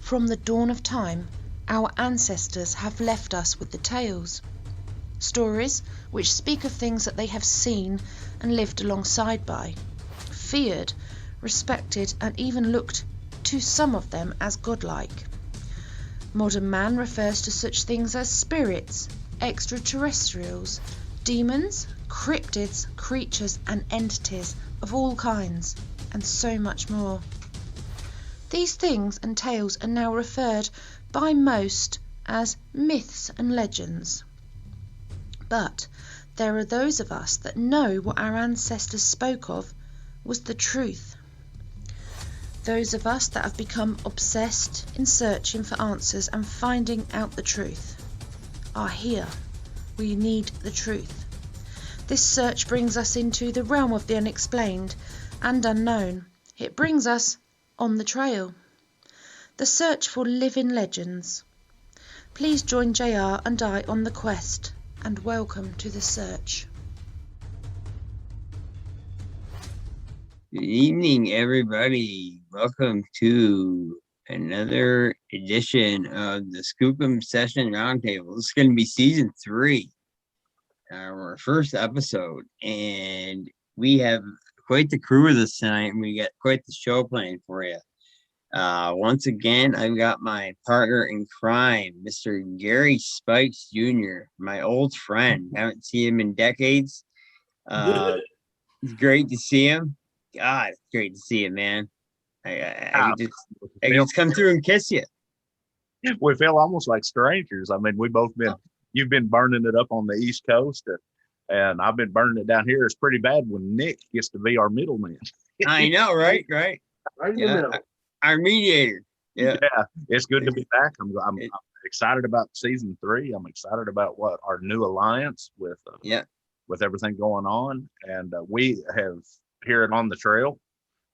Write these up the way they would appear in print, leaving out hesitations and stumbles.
From the dawn of time, our ancestors have left us with the tales. Stories which speak of things that they have seen and lived alongside by, feared, respected, and even looked to some of them as godlike. Modern man refers to such things as spirits, extraterrestrials, demons, cryptids, creatures, and entities of all kinds, and so much more. These things and tales are now referred by most as myths and legends. But there are those of us that know what our ancestors spoke of was the truth. Those of us that have become obsessed in searching for answers and finding out the truth are here. We need the truth. This search brings us into the realm of the unexplained and unknown. It brings us on the trail. The search for living legends. Please join JR and I on the quest, and welcome to the search. Good evening, everybody. Welcome to another edition of the Skookum Session Roundtable. This is going to be season 3, our first episode, and we have quite the crew with us tonight, and we got quite the show planned for you. Once again, I've got my partner in crime, Mr. Gary Spikes Jr., my old friend. Haven't seen him in decades. It's great to see him. God, it's great to see him, man. I just come through and kiss you. We feel almost like strangers. I mean, you've been burning it up on the East Coast, and I've been burning it down here. It's pretty bad when Nick gets to be our middleman. I know, right? Right in the middle. Our mediator. Yeah, it's good to be back. I'm excited about season 3. I'm excited about what our new alliance with everything going on, and we have here on the trail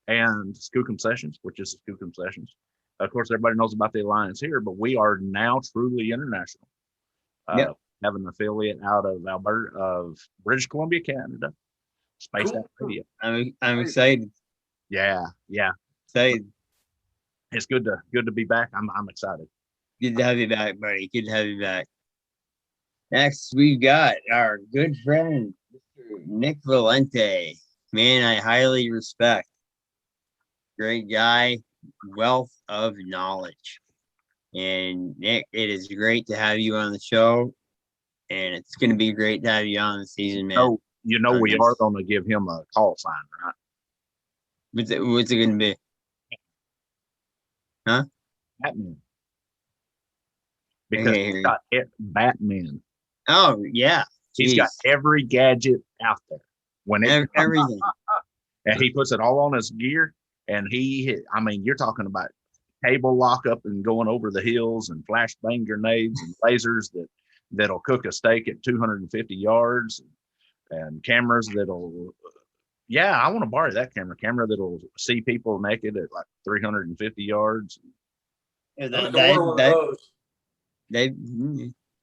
and Skookum Sessions, which is Skookum Sessions. Of course, everybody knows about the alliance here, but we are now truly international. Have an affiliate out of Alberta, of British Columbia, Canada. Spaced Out Radio. I'm excited. Yeah. Excited. It's good to be back. I'm excited. Good to have you back, buddy. Good to have you back. Next, we've got our good friend, Mr. Nick Valente. Man, I highly respect. Great guy, wealth of knowledge. And Nick, it is great to have you on the show. And it's going to be great to have you on the season, man. Oh, we are going to give him a call sign, right? What's it going to be? Huh? Batman. Because he's got Batman. Oh, yeah. He's got every gadget out there. Everything. And he puts it all on his gear. And you're talking about cable lockup and going over the hills and flashbang grenades and lasers that'll cook a steak at 250 yards and cameras that'll, I want to borrow that camera that'll see people naked at like 350 yards. Yeah, that'd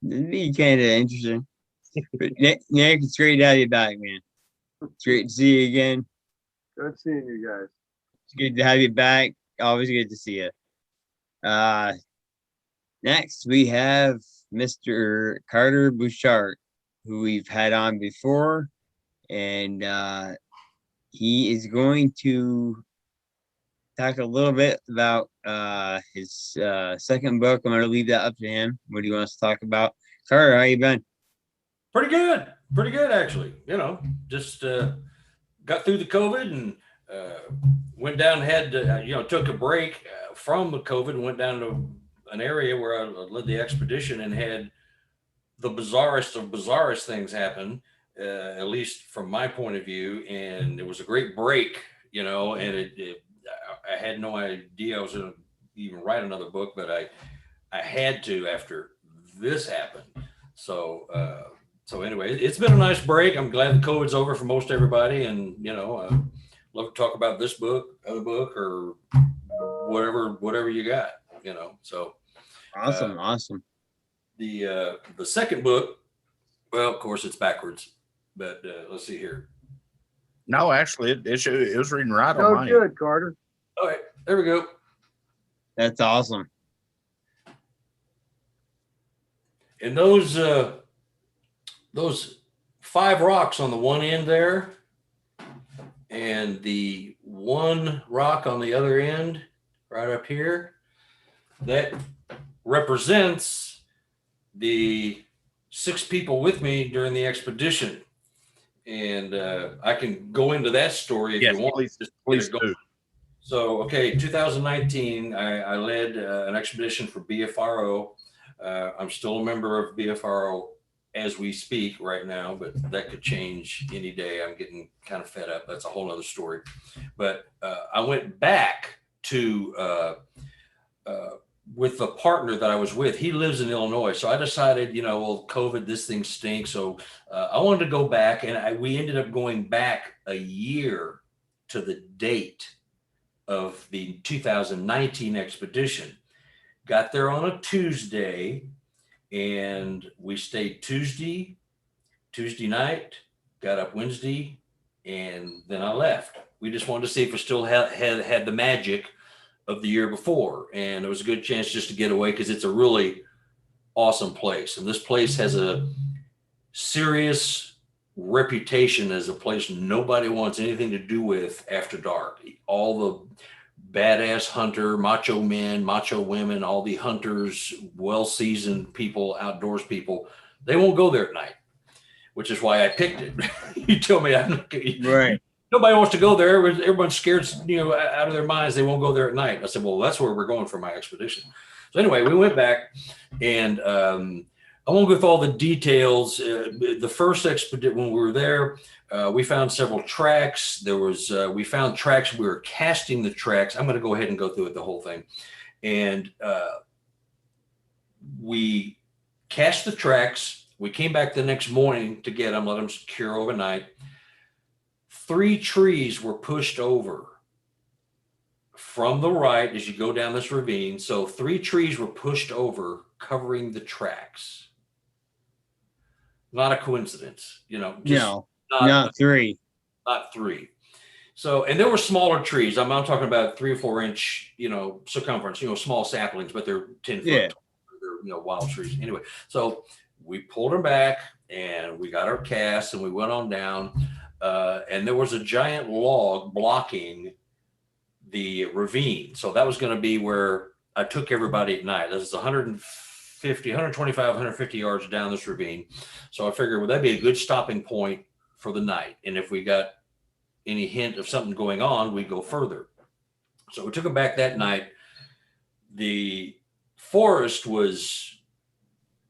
be kind of interesting. But Nick, it's great to have you back, man. It's great to see you again. Good seeing you guys. It's good to have you back. Always good to see you. Next, we have Mr. Carter Buschardt, who we've had on before, and he is going to talk a little bit about his second book. I'm going to leave that up to him. What he wants to talk about. Carter, how you been? Pretty good actually. Just got through the COVID and went down and had took a break from the COVID and went down to an area where I led the expedition and had the bizarrest of bizarrest things happen, at least from my point of view. And it was a great break, and I had no idea I was going to even write another book, but I had to after this happened. So anyway, it's been a nice break. I'm glad the COVID's over for most everybody. And, love to talk about this book, other book, or whatever you got, so. Awesome. The second book, well, of course it's backwards, but let's see here. No, actually it was reading right on Oh, mine. good, Carter. All right, there we go. That's awesome. And those 5 rocks on the one end there, and the one rock on the other end, right up here, that represents the 6 people with me during the expedition. And I can go into that story if you want. Please do. So, okay, 2019, I led an expedition for BFRO. I'm still a member of BFRO as we speak right now, but that could change any day. I'm getting kind of fed up. That's a whole other story. But I went back to with the partner that I was with. He lives in Illinois. So I decided, well, COVID, this thing stinks. So I wanted to go back, and we ended up going back a year to the date of the 2019 expedition. Got there on a Tuesday, and we stayed Tuesday night, got up Wednesday, and then I left. We just wanted to see if we still had the magic of the year before. And it was a good chance just to get away, because it's a really awesome place. And this place has a serious reputation as a place nobody wants anything to do with after dark. All the badass hunter, macho men, macho women, all the hunters, well-seasoned people, outdoors people, they won't go there at night, which is why I picked it. You tell me I'm not, right. Nobody wants to go there. Everyone's scared, out of their minds. They won't go there at night. I said, well, that's where we're going for my expedition. So anyway, we went back, and I won't go through all the details. The first expedition, when we were there, we found several tracks. We found tracks. We were casting the tracks. I'm going to go ahead and go through it, the whole thing. And we cast the tracks. We came back the next morning to get them, let them cure overnight. 3 trees were pushed over from the right as you go down this ravine. So 3 trees were pushed over, covering the tracks. Not a coincidence, No, not 3. Not 3. So, and there were smaller trees. I'm talking about 3 or 4 inch, circumference, small saplings, but they're 10 foot. Yeah. They're, wild trees. Anyway, so we pulled them back, and we got our cast, and we went on down. And there was a giant log blocking the ravine. So that was going to be where I took everybody at night. This is 125, 150 yards down this ravine. So I figured, well, that'd be a good stopping point for the night. And if we got any hint of something going on, we'd go further. So we took them back that night. The forest was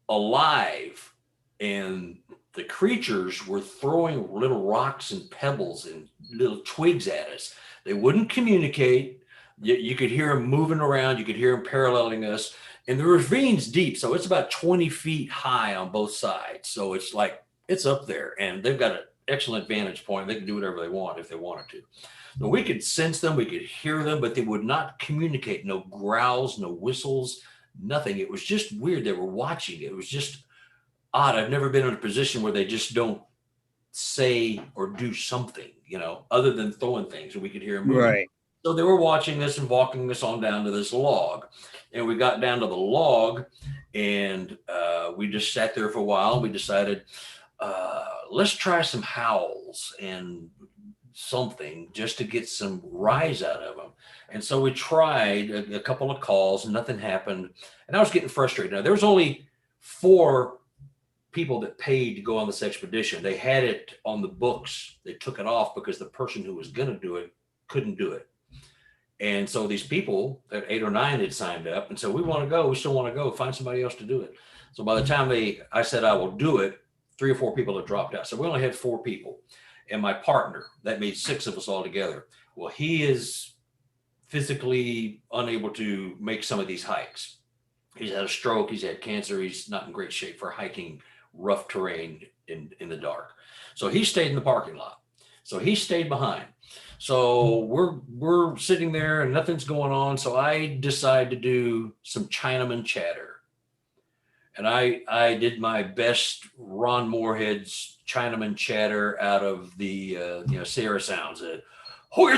alive, and the creatures were throwing little rocks and pebbles and little twigs at us. They wouldn't communicate. You could hear them moving around. You could hear them paralleling us. And the ravine's deep, so it's about 20 feet high on both sides. So it's like, it's up there, and they've got an excellent vantage point. They can do whatever they want if they wanted to. So we could sense them, we could hear them, but they would not communicate. No growls, no whistles, nothing. It was just weird. They were watching. It was just odd. I've never been in a position where they just don't say or do something, other than throwing things, and we could hear them moving. Right. So they were watching this and walking us on down to this log. And we got down to the log, and we just sat there for a while. We decided, let's try some howls and something just to get some rise out of them. And so we tried a couple of calls, and nothing happened. And I was getting frustrated. Now, there was only 4 people that paid to go on this expedition. They had it on the books. They took it off because the person who was going to do it couldn't do it. And so these people, 8 or 9, had signed up, and so we want to go. We still want to go. Find somebody else to do it. So by the time I said I will do it, 3 or 4 people had dropped out. So we only had 4 people, and my partner. That made 6 of us all together. Well, he is physically unable to make some of these hikes. He's had a stroke. He's had cancer. He's not in great shape for hiking rough terrain in the dark. So he stayed in the parking lot. So he stayed behind. So we're sitting there and nothing's going on. So I decided to do some Chinaman chatter. And I did my best Ron Moorhead's Chinaman chatter out of the Sierra Sounds. I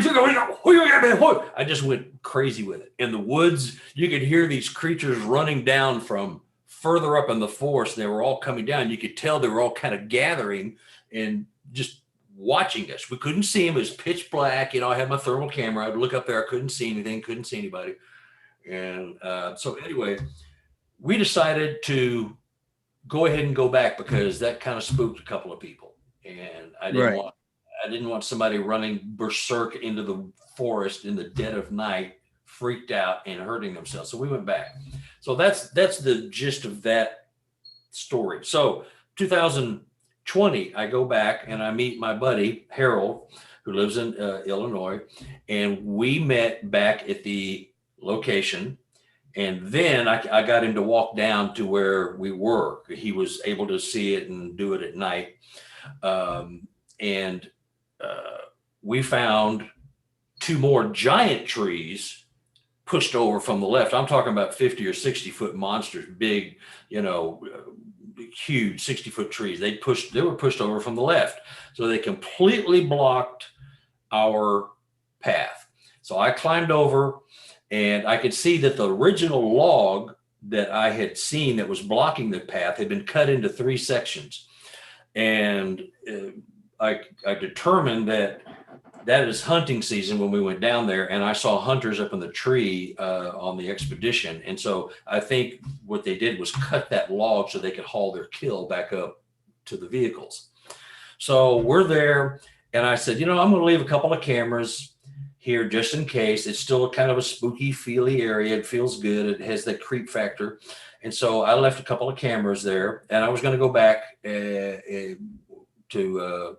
just went crazy with it. In the woods, you could hear these creatures running down from further up in the forest. They were all coming down. You could tell they were all kind of gathering and just watching us. We couldn't see them. It was pitch black. I had my thermal camera. I'd look up there. I couldn't see anything, couldn't see anybody. And so anyway, we decided to go ahead and go back because that kind of spooked a couple of people. And I didn't want somebody running berserk into the forest in the dead of night, freaked out and hurting themselves. So we went back. So that's the gist of that story. So 2020, I go back and I meet my buddy Harold, who lives in Illinois, and we met back at the location. And then I got him to walk down to where we were. He was able to see it and do it at night. And we found 2 more giant trees pushed over from the left. I'm talking about 50 or 60 foot monsters, big, huge 60-foot trees. They were pushed over from the left. So they completely blocked our path. So I climbed over and I could see that the original log that I had seen that was blocking the path had been cut into 3 sections. And I determined that is hunting season when we went down there, and I saw hunters up in the tree on the expedition. And so I think what they did was cut that log so they could haul their kill back up to the vehicles. So we're there, and I said, I'm going to leave a couple of cameras here just in case. It's still kind of a spooky, feely area. It feels good. It has that creep factor. And so I left a couple of cameras there, and I was going to go back to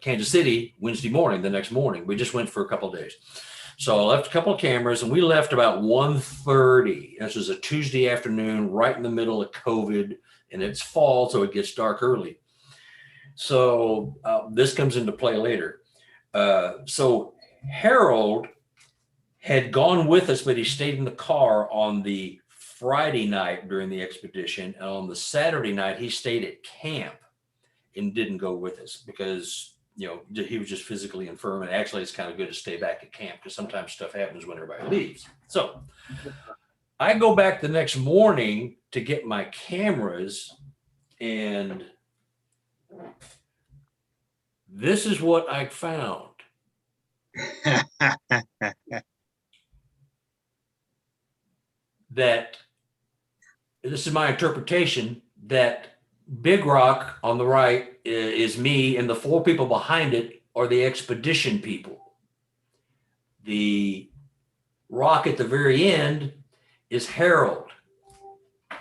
Kansas City Wednesday morning, the next morning. We just went for a couple of days. So I left a couple of cameras, and we left about 1:30. This was a Tuesday afternoon, right in the middle of COVID, and it's fall, so it gets dark early. So this comes into play later. So Harold had gone with us, but he stayed in the car on the Friday night during the expedition. And on the Saturday night, he stayed at camp and didn't go with us because, he was just physically infirm. And actually, it's kind of good to stay back at camp because sometimes stuff happens when everybody leaves. So I go back the next morning to get my cameras, and this is what I found. That this is my interpretation, that big rock on the right is me, and the 4 people behind it are the expedition people. The rock at the very end is Harold.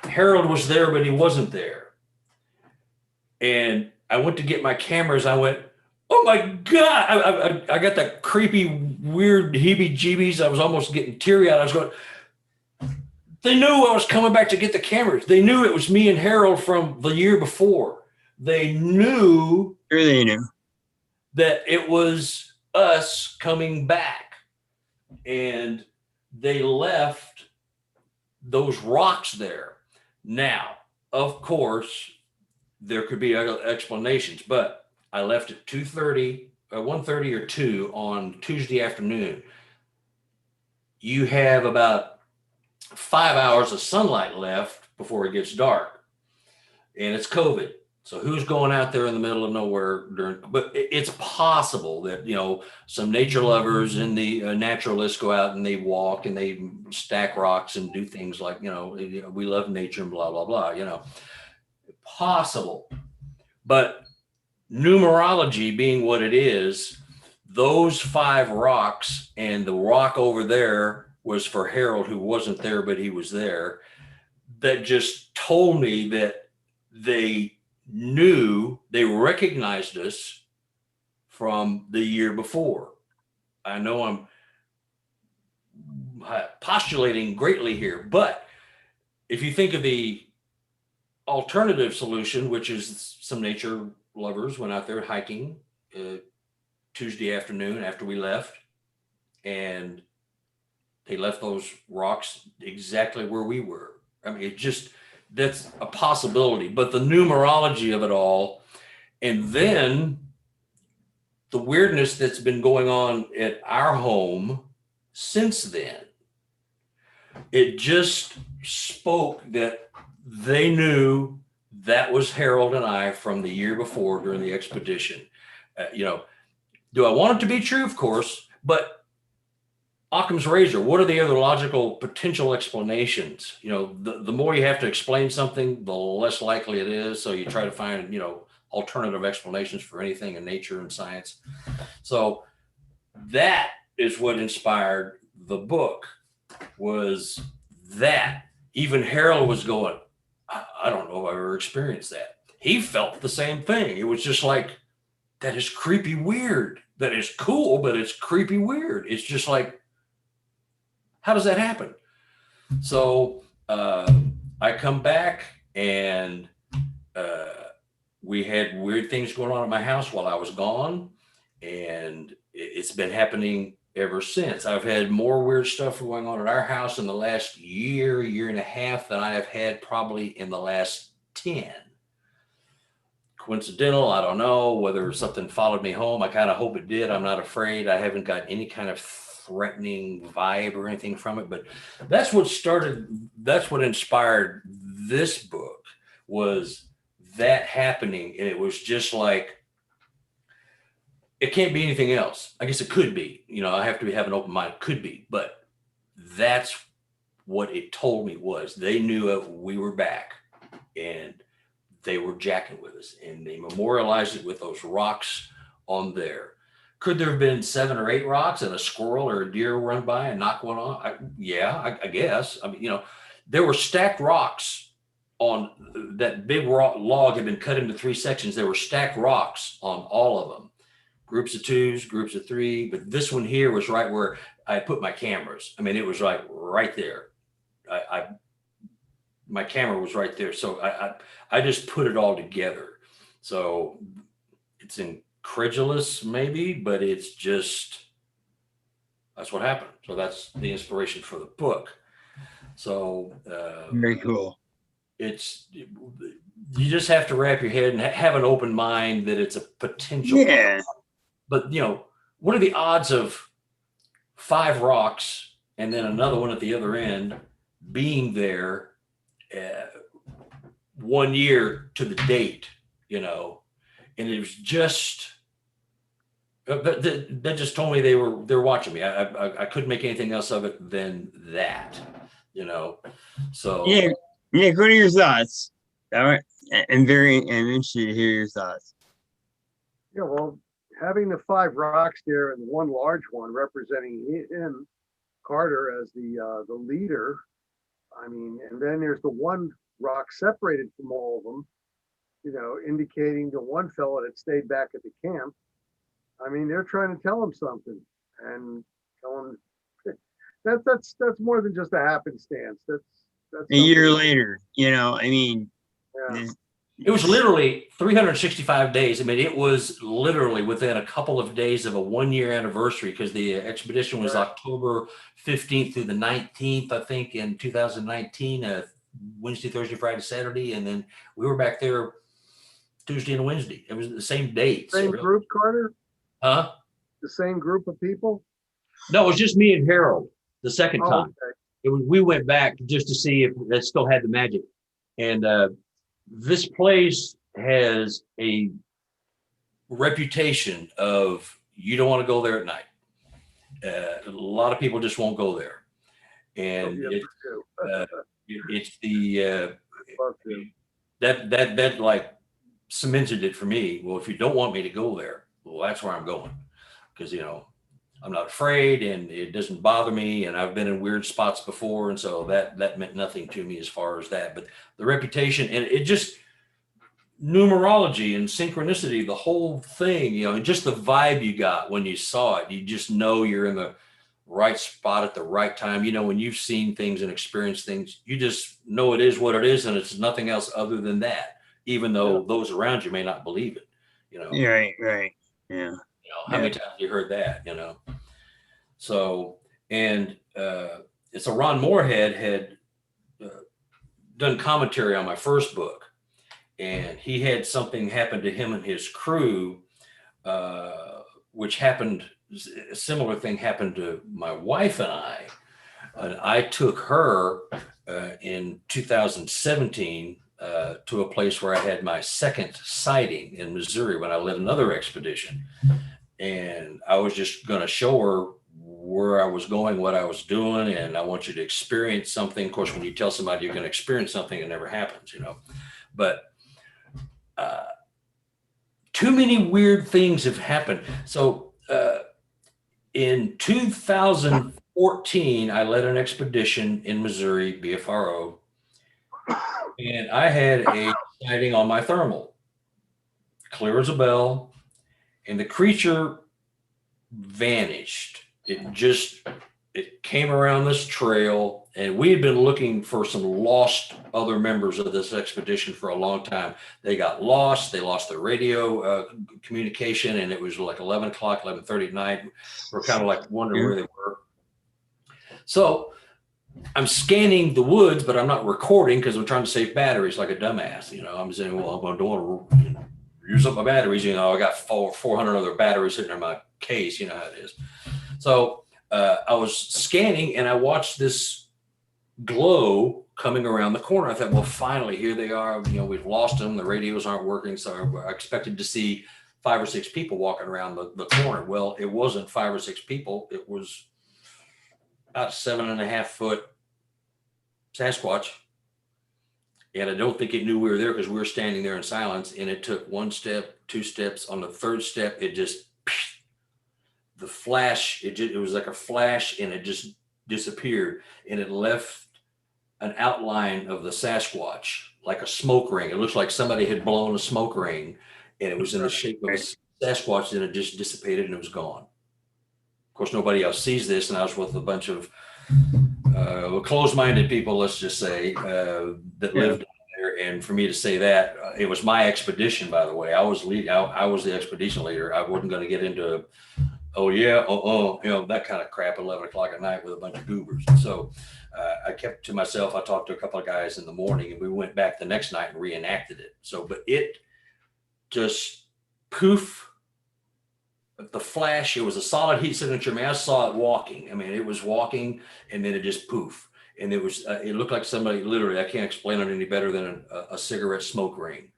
Harold was there, but he wasn't there. And I went to get my cameras. I went, oh my God. I got that creepy, weird heebie-jeebies. I was almost getting teary-eyed. I was going, they knew I was coming back to get the cameras. They knew it was me and Harold from the year before. They knew. Sure they knew. That it was us coming back. And they left those rocks there. Now, of course, there could be other explanations, but I left at 1:30 or 2 on Tuesday afternoon. You have about 5 hours of sunlight left before it gets dark, and it's COVID. So who's going out there in the middle of nowhere but it's possible that, some nature lovers and the naturalists go out and they walk and they stack rocks and do things like, we love nature and blah, blah, blah, possible. But numerology being what it is, those 5 rocks and the rock over there was for Harold, who wasn't there, but he was there. That just told me that they knew, they recognized us from the year before. I know I'm postulating greatly here, but if you think of the alternative solution, which is some nature lovers went out there hiking Tuesday afternoon after we left, and they left those rocks exactly where we were. I mean, that's a possibility, but the numerology of it all, and then the weirdness that's been going on at our home since then, it just spoke that they knew that was Harold and I from the year before during the expedition. Do I want it to be true? Of course, but Occam's razor, what are the other logical potential explanations? The more you have to explain something, the less likely it is. So you try to find, alternative explanations for anything in nature and science. So that is what inspired the book, was that even Harold was going, I don't know if I've ever experienced that. He felt the same thing. It was just like, that is creepy weird. That is cool, but it's creepy weird. It's just like, how does that happen? So I come back and we had weird things going on at my house while I was gone. And it's been happening ever since. I've had more weird stuff going on at our house in the last year and a half than I have had probably in the last 10. Coincidental, I don't know. Whether something followed me home, I kind of hope it did. I'm not afraid. I haven't got any kind of threatening vibe or anything from it, but that's what inspired this book, was that happening. And it was just like, it can't be anything else. I guess it could be, I have to have an open mind. It could be, but that's what it told me was they knew we were back and they were jacking with us, and they memorialized it with those rocks on there. Could there have been 7 or 8 rocks and a squirrel or a deer run by and knock one off? I guess. I mean, there were stacked rocks on that big log had been cut into 3 sections. There were stacked rocks on all of them. Groups of 2s, groups of 3, but this one here was right where I put my cameras. I mean, it was like right there. My camera was right there. So I just put it all together. So it's incredulous maybe, but it's just, that's what happened. So that's the inspiration for the book. So very cool. You just have to wrap your head and have an open mind that it's a potential. Yeah. But what are the odds of 5 rocks and then another one at the other end being there 1 year to the date, and it was just, that just told me they're watching me. I couldn't make anything else of it than that, so. Yeah, Nick, what are your thoughts? All right. I'm interested to hear your thoughts. Yeah, well, having the 5 rocks there and one large one representing him, Carter, as the leader. I mean, and then there's the one rock separated from all of them, indicating the one fellow that stayed back at the camp. I mean, they're trying to tell him something and tell him that's more than just a happenstance. That's a year later, I mean, yeah. It was literally 365 days. I mean, it was literally within a couple of days of a 1-year anniversary, because the expedition was October 15th through the 19th, I think, in 2019, Wednesday, Thursday, Friday, Saturday. And then we were back there Tuesday and Wednesday. It was the same date. Same group, Carter? Huh? The same group of people? No, it was just me and Harold the second time. Okay. We went back just to see if it still had the magic. And this place has a reputation of, you don't want to go there at night. A lot of people just won't go there. And it's the that like cemented it for me. Well, if you don't want me to go there, well, that's where I'm going, because I'm not afraid and it doesn't bother me, and I've been in weird spots before, and so that meant nothing to me as far as that. But the reputation, and it just, numerology and synchronicity, the whole thing, and just the vibe you got when you saw it, you just know you're in the right spot at the right time. When you've seen things and experienced things, you just know it is what it is, and it's nothing else other than that, even though those around you may not believe it. Right. Yeah. How many times have you heard that, So, and it's a Ron Moorhead had done commentary on my first book, and he had something happen to him and his crew, which happened, a similar thing happened to my wife and I. And I took her in 2017 to a place where I had my second sighting in Missouri when I led another expedition. And I was just going to show her where I was going, what I was doing, and I want you to experience something. Of course, when you tell somebody you're going to experience something, it never happens, you know. But too many weird things have happened. So in 2014, I led an expedition in Missouri, BFRO, and I had a sighting on my thermal, clear as a bell, and the creature vanished. It came around this trail, and we had been looking for some lost other members of this expedition for a long time. They got lost. They lost their radio communication, and it was like 11 o'clock, 11:30 at night. We're kind of like wondering where they were. So I'm scanning the woods, but I'm not recording because I'm trying to save batteries like a dumbass. You know, I'm saying, well, I'm going to use up my batteries. You know, I got 400 other batteries sitting in my case. You know how it is. So I was scanning, and I watched this glow coming around the corner. I thought, well, finally, here they are. You know, we've lost them. The radios aren't working. So I expected to see 5 or 6 people walking around the corner. Well, it wasn't 5 or 6 people. It was about 7.5 foot Sasquatch. And I don't think it knew we were there because we were standing there in silence. And it took 1 step, 2 steps. On the 3rd step, it just, the flash, it was like a flash, and it just disappeared. And it left an outline of the Sasquatch, like a smoke ring. It looks like somebody had blown a smoke ring, and it was in the shape of a Sasquatch, and it just dissipated and it was gone. Of course, nobody else sees this, and I was with a bunch of closed-minded people, let's just say, that lived there. And for me to say that, it was my expedition, by the way. I was the expedition leader. I wasn't going to get into you know, that kind of crap at 11 o'clock at night with a bunch of goobers. So I kept to myself. I talked to a couple of guys in the morning, and we went back the next night and reenacted it. So, but it just poof, the flash, it was a solid heat signature. I mean, I saw it walking. I mean, it was walking, and then it just poof. And it was, it looked like somebody, literally, I can't explain it any better than a cigarette smoke ring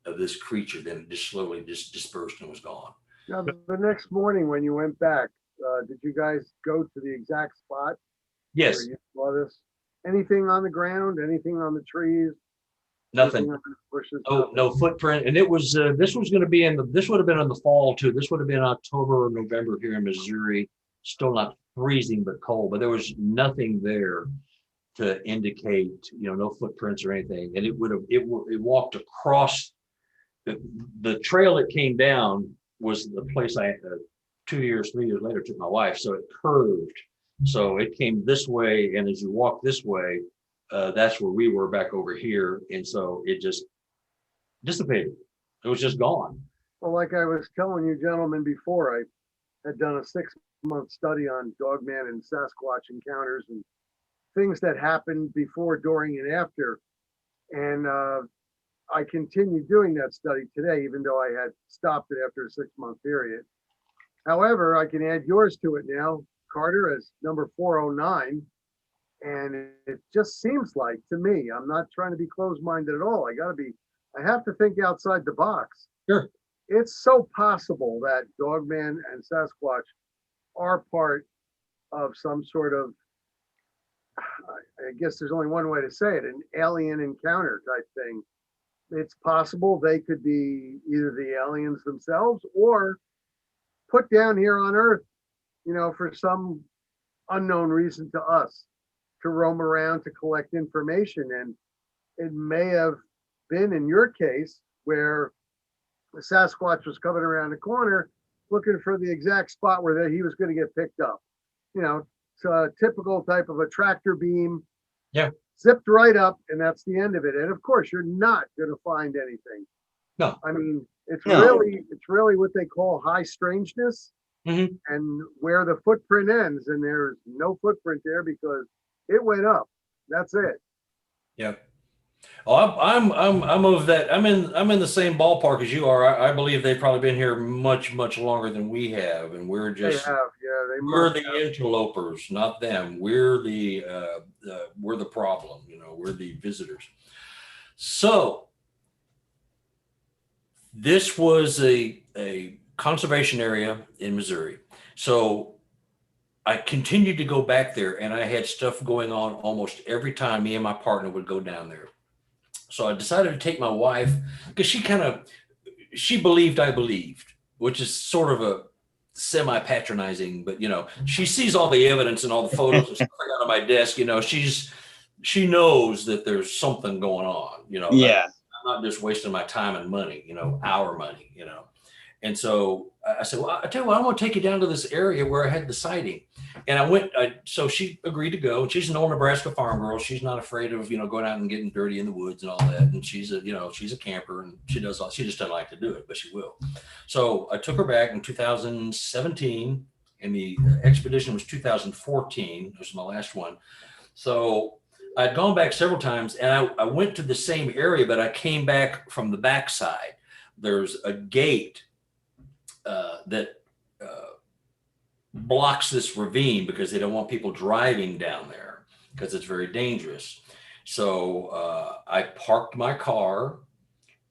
of this creature. Then it just slowly just dispersed and was gone. Now, the next morning when you went back, did you guys go to the exact spot? Yes. Where you saw this? Anything on the ground? Anything on the trees? Nothing. No footprint. And it was, this was going to be this would have been in the fall too. This would have been October or November here in Missouri. Still not freezing, but cold. But there was nothing there to indicate, you know, no footprints or anything. And it walked across the trail that came down was the place I 3 years later took my wife. So it curved. So it came this way. And as you walk this way, that's where we were back over here. And so it just dissipated. It was just gone. Well, like I was telling you gentlemen before, I had done a 6-month study on Dogman and Sasquatch encounters and things that happened before, during, and after. And I continue doing that study today, even though I had stopped it after a 6-month period. However, I can add yours to it now, Carter, as number 409. And it just seems like, to me, I'm not trying to be closed-minded at all. I have to think outside the box. Sure. It's so possible that Dogman and Sasquatch are part of some sort of, I guess there's only one way to say it, an alien encounter type thing. It's possible they could be either the aliens themselves or put down here on Earth, you know, for some unknown reason to us, to roam around to collect information. And it may have been in your case where the Sasquatch was coming around the corner looking for the exact spot where he was going to get picked up. You know, it's a typical type of a tractor beam. Yeah. Zipped right up, and that's the end of it. And of course, you're not going to find anything. No. I mean, it's really what they call high strangeness, mm-hmm. and where the footprint ends, and there's no footprint there because it went up. That's it. Yep. Oh, I'm of that. I'm in the same ballpark as you are. I believe they've probably been here much longer than we have, and we're They just have, yeah, they we're must the have. interlopers, not them. We're the problem. We're the visitors. So this was a conservation area in Missouri. So I continued to go back there, and I had stuff going on almost every time me and my partner would go down there. So I decided to take my wife, because she believed I believed, which is sort of a semi-patronizing, but she sees all the evidence and all the photos and stuff out of my desk. She knows that there's something going on. Yeah. I'm not just wasting my time and money, our money. And so I said, well, I tell you what, I'm going to take you down to this area where I had the sighting. And I went, so she agreed to go. She's an old Nebraska farm girl. She's not afraid of, going out and getting dirty in the woods and all that. And she's a camper, and she just doesn't like to do it, but she will. So I took her back in 2017, and the expedition was 2014. It was my last one. So I'd gone back several times, and I went to the same area, but I came back from the backside. There's a gate that blocks this ravine because they don't want people driving down there because it's very dangerous. So I parked my car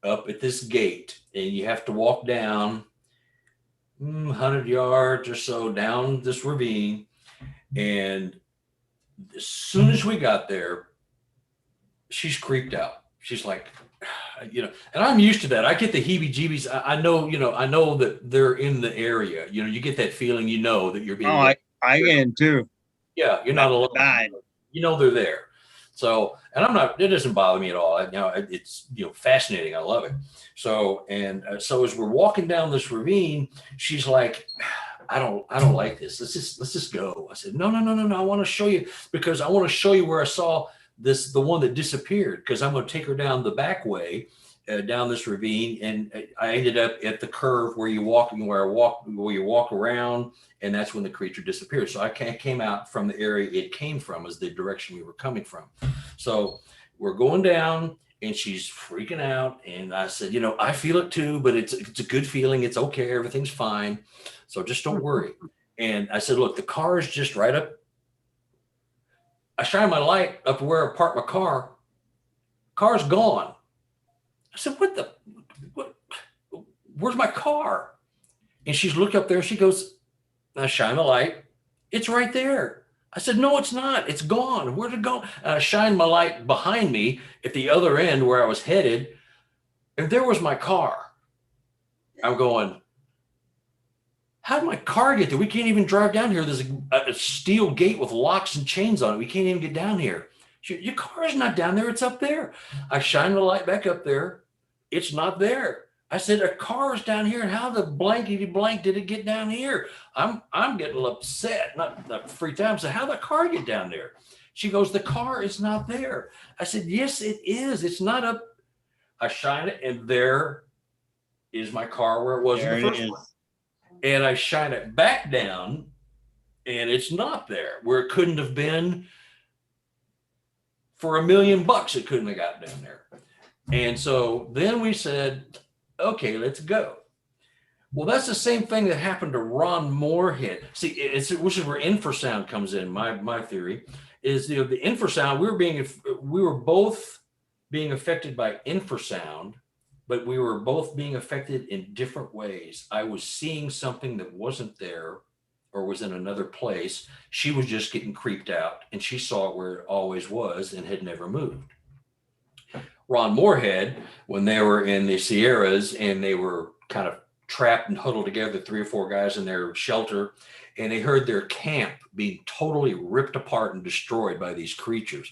up at this gate, and you have to walk down 100 yards or so down this ravine. And as soon as we got there, she's creeped out. She's like, and I'm used to that. I get the heebie-jeebies. I know that they're in the area. You get that feeling, that you're being. Oh, I get it too. Yeah, you're not alone. They're there. So, and I'm not. It doesn't bother me at all. It's fascinating. I love it. So, so as we're walking down this ravine, she's like, I don't like this. Let's just go. I said, no. I want to show you, because I want to show you where I saw the one that disappeared, because I'm going to take her down the back way, down this ravine. And I ended up at the curve where you walk around, and that's when the creature disappeared. So I came out from the area it came from, as the direction we were coming from. So we're going down, and she's freaking out. And I said, I feel it too, but it's a good feeling. It's okay. Everything's fine. So just don't worry. And I said, look, the car is just right up. I shine my light up where I parked my car. Car's gone. I said, what? Where's my car? And she's looked up there. She goes, I shine the light. It's right there. I said, no, it's not. It's gone. Where'd it go? And I shined my light behind me at the other end where I was headed. And there was my car. I'm going, how did my car get there? We can't even drive down here. There's a steel gate with locks and chains on it. We can't even get down here. Your car is not down there. It's up there. I shine the light back up there. It's not there. I said, a car is down here, and how the blankety blank did it get down here? I'm getting a little upset, not freaked out. I said, how did the car get down there? She goes, the car is not there. I said, yes, it is. It's not up. I shine it, and there is my car where it was in the first one. And I shine it back down, and it's not there where it couldn't have been. For $1 million, it couldn't have gotten down there. And so then we said, okay, let's go. Well, that's the same thing that happened to Ron Moorhead. See, which is where infrasound comes in. My theory is the infrasound. We were both being affected by infrasound, but we were both being affected in different ways. I was seeing something that wasn't there or was in another place. She was just getting creeped out, and she saw it where it always was and had never moved. Ron Moorhead, when they were in the Sierras and they were kind of trapped and huddled together, 3 or 4 guys in their shelter, and they heard their camp being totally ripped apart and destroyed by these creatures.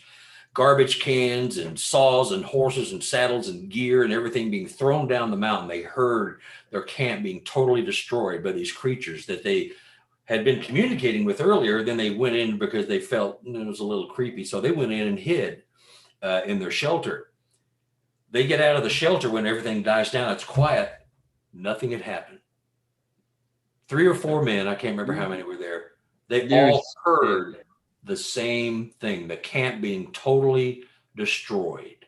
Garbage cans and saws and horses and saddles and gear and everything being thrown down the mountain. They heard their camp being totally destroyed by these creatures that they had been communicating with earlier. Then they went in because they felt it was a little creepy. So they went in and hid in their shelter. They get out of the shelter when everything dies down. It's quiet. Nothing had happened. 3 or 4 men, I can't remember how many were there. They all heard the same thing, the camp being totally destroyed.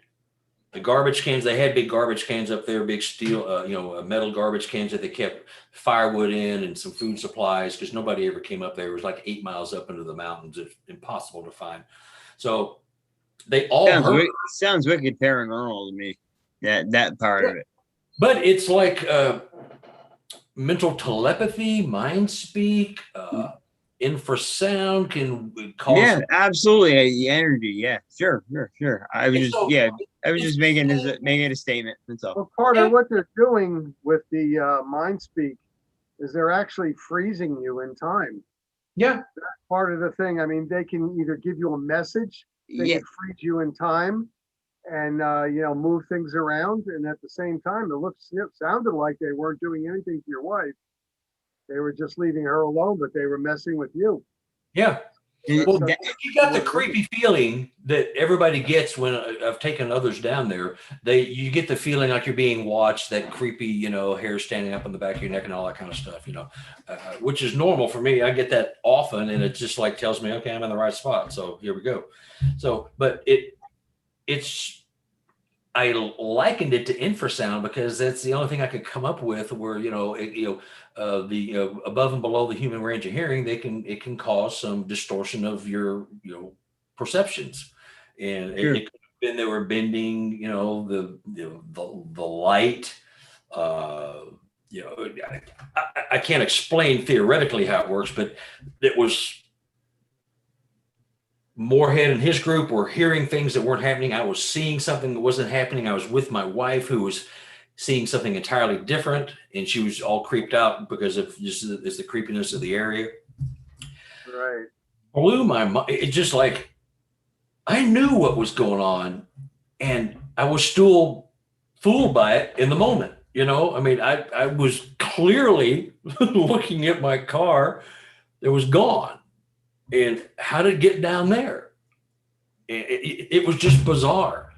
the garbage cans, they had big garbage cans up there, big steel, metal garbage cans that they kept firewood in and some food supplies, because nobody ever came up there. It was like 8 miles up into the mountains. It's impossible to find. So they all sounds wicked paranormal to me, that part of it. But it's like mental telepathy, mind speak, infrasound can cause. Yeah, absolutely. The energy. Yeah, sure. I was just making a statement. That's all. Well, Carter, what they're doing with the mind speak is they're actually freezing you in time. Yeah. That's part of the thing. I mean, they can either give you a message, they can freeze you in time and, move things around. And at the same time, it sounded like they weren't doing anything to your wife. They were just leaving her alone, but they were messing with you. Yeah. Well, you got the creepy feeling that everybody gets when I've taken others down there. You get the feeling like you're being watched, that creepy, hair standing up on the back of your neck and all that kind of stuff, which is normal for me. I get that often, and it just like tells me, okay, I'm in the right spot. So here we go. So, but I likened it to infrasound because that's the only thing I could come up with where, the above and below the human range of hearing, it can cause some distortion of your, perceptions. And sure. It could have been they were bending, the light. I can't explain theoretically how it works, but it was Moorhead and his group were hearing things that weren't happening. I was seeing something that wasn't happening. I was with my wife who was seeing something entirely different, and she was all creeped out because of just the creepiness of the area. Right. Blew my mind. It just like, I knew what was going on, and I was still fooled by it in the moment. I mean, I was clearly looking at my car that was gone. And how did it get down there? It was just bizarre.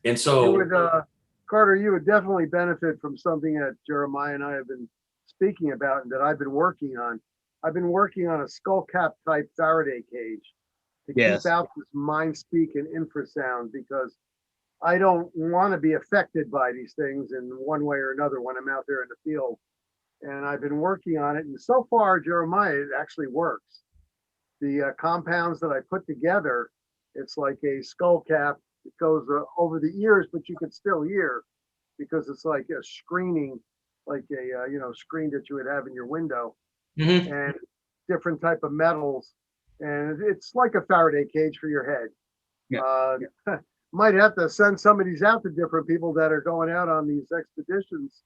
And so, Carter, you would definitely benefit from something that Jeremiah and I have been speaking about and that I've been working on. I've been working on a skull cap type Faraday cage to keep out this mind speak and infrasound, because I don't want to be affected by these things in one way or another when I'm out there in the field. And I've been working on it. And so far, Jeremiah, it actually works. The compounds that I put together, it's like a skull cap. It goes over the ears, but you can still hear because it's like a screening, like a screen that you would have in your window, and different type of metals, and it's like a Faraday cage for your head. Yeah. Might have to send some of these out to different people that are going out on these expeditions,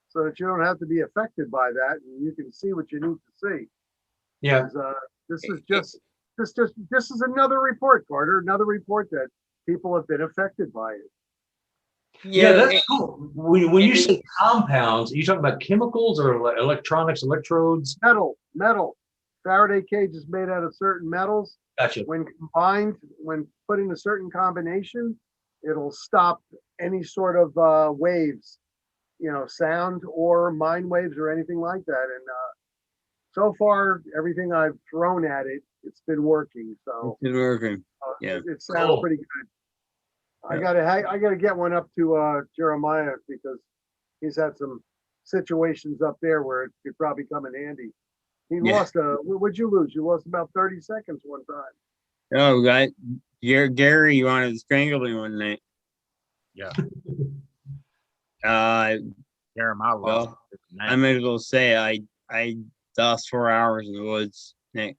so that you don't have to be affected by that, and you can see what you need to see. Yeah. This is another report, Carter. Another report that people have been affected by it. Yeah, that's cool. When you say compounds, are you talking about chemicals or electronics, electrodes? Metal. Faraday cage is made out of certain metals. Gotcha. When combined, when put in a certain combination, it'll stop any sort of waves, sound or mind waves or anything like that. And so far, everything I've thrown at it, it's been working. So it's been working. Yeah, it sounds pretty good. Yeah. I gotta get one up to Jeremiah, because he's had some situations up there where it could probably come in handy. He lost what'd you lose? You lost about 30 seconds one time. Oh, Gary, you wanted to strangle me one night. Yeah. Jeremiah lost. Well, I might as well say I lost 4 hours in the woods, Nick.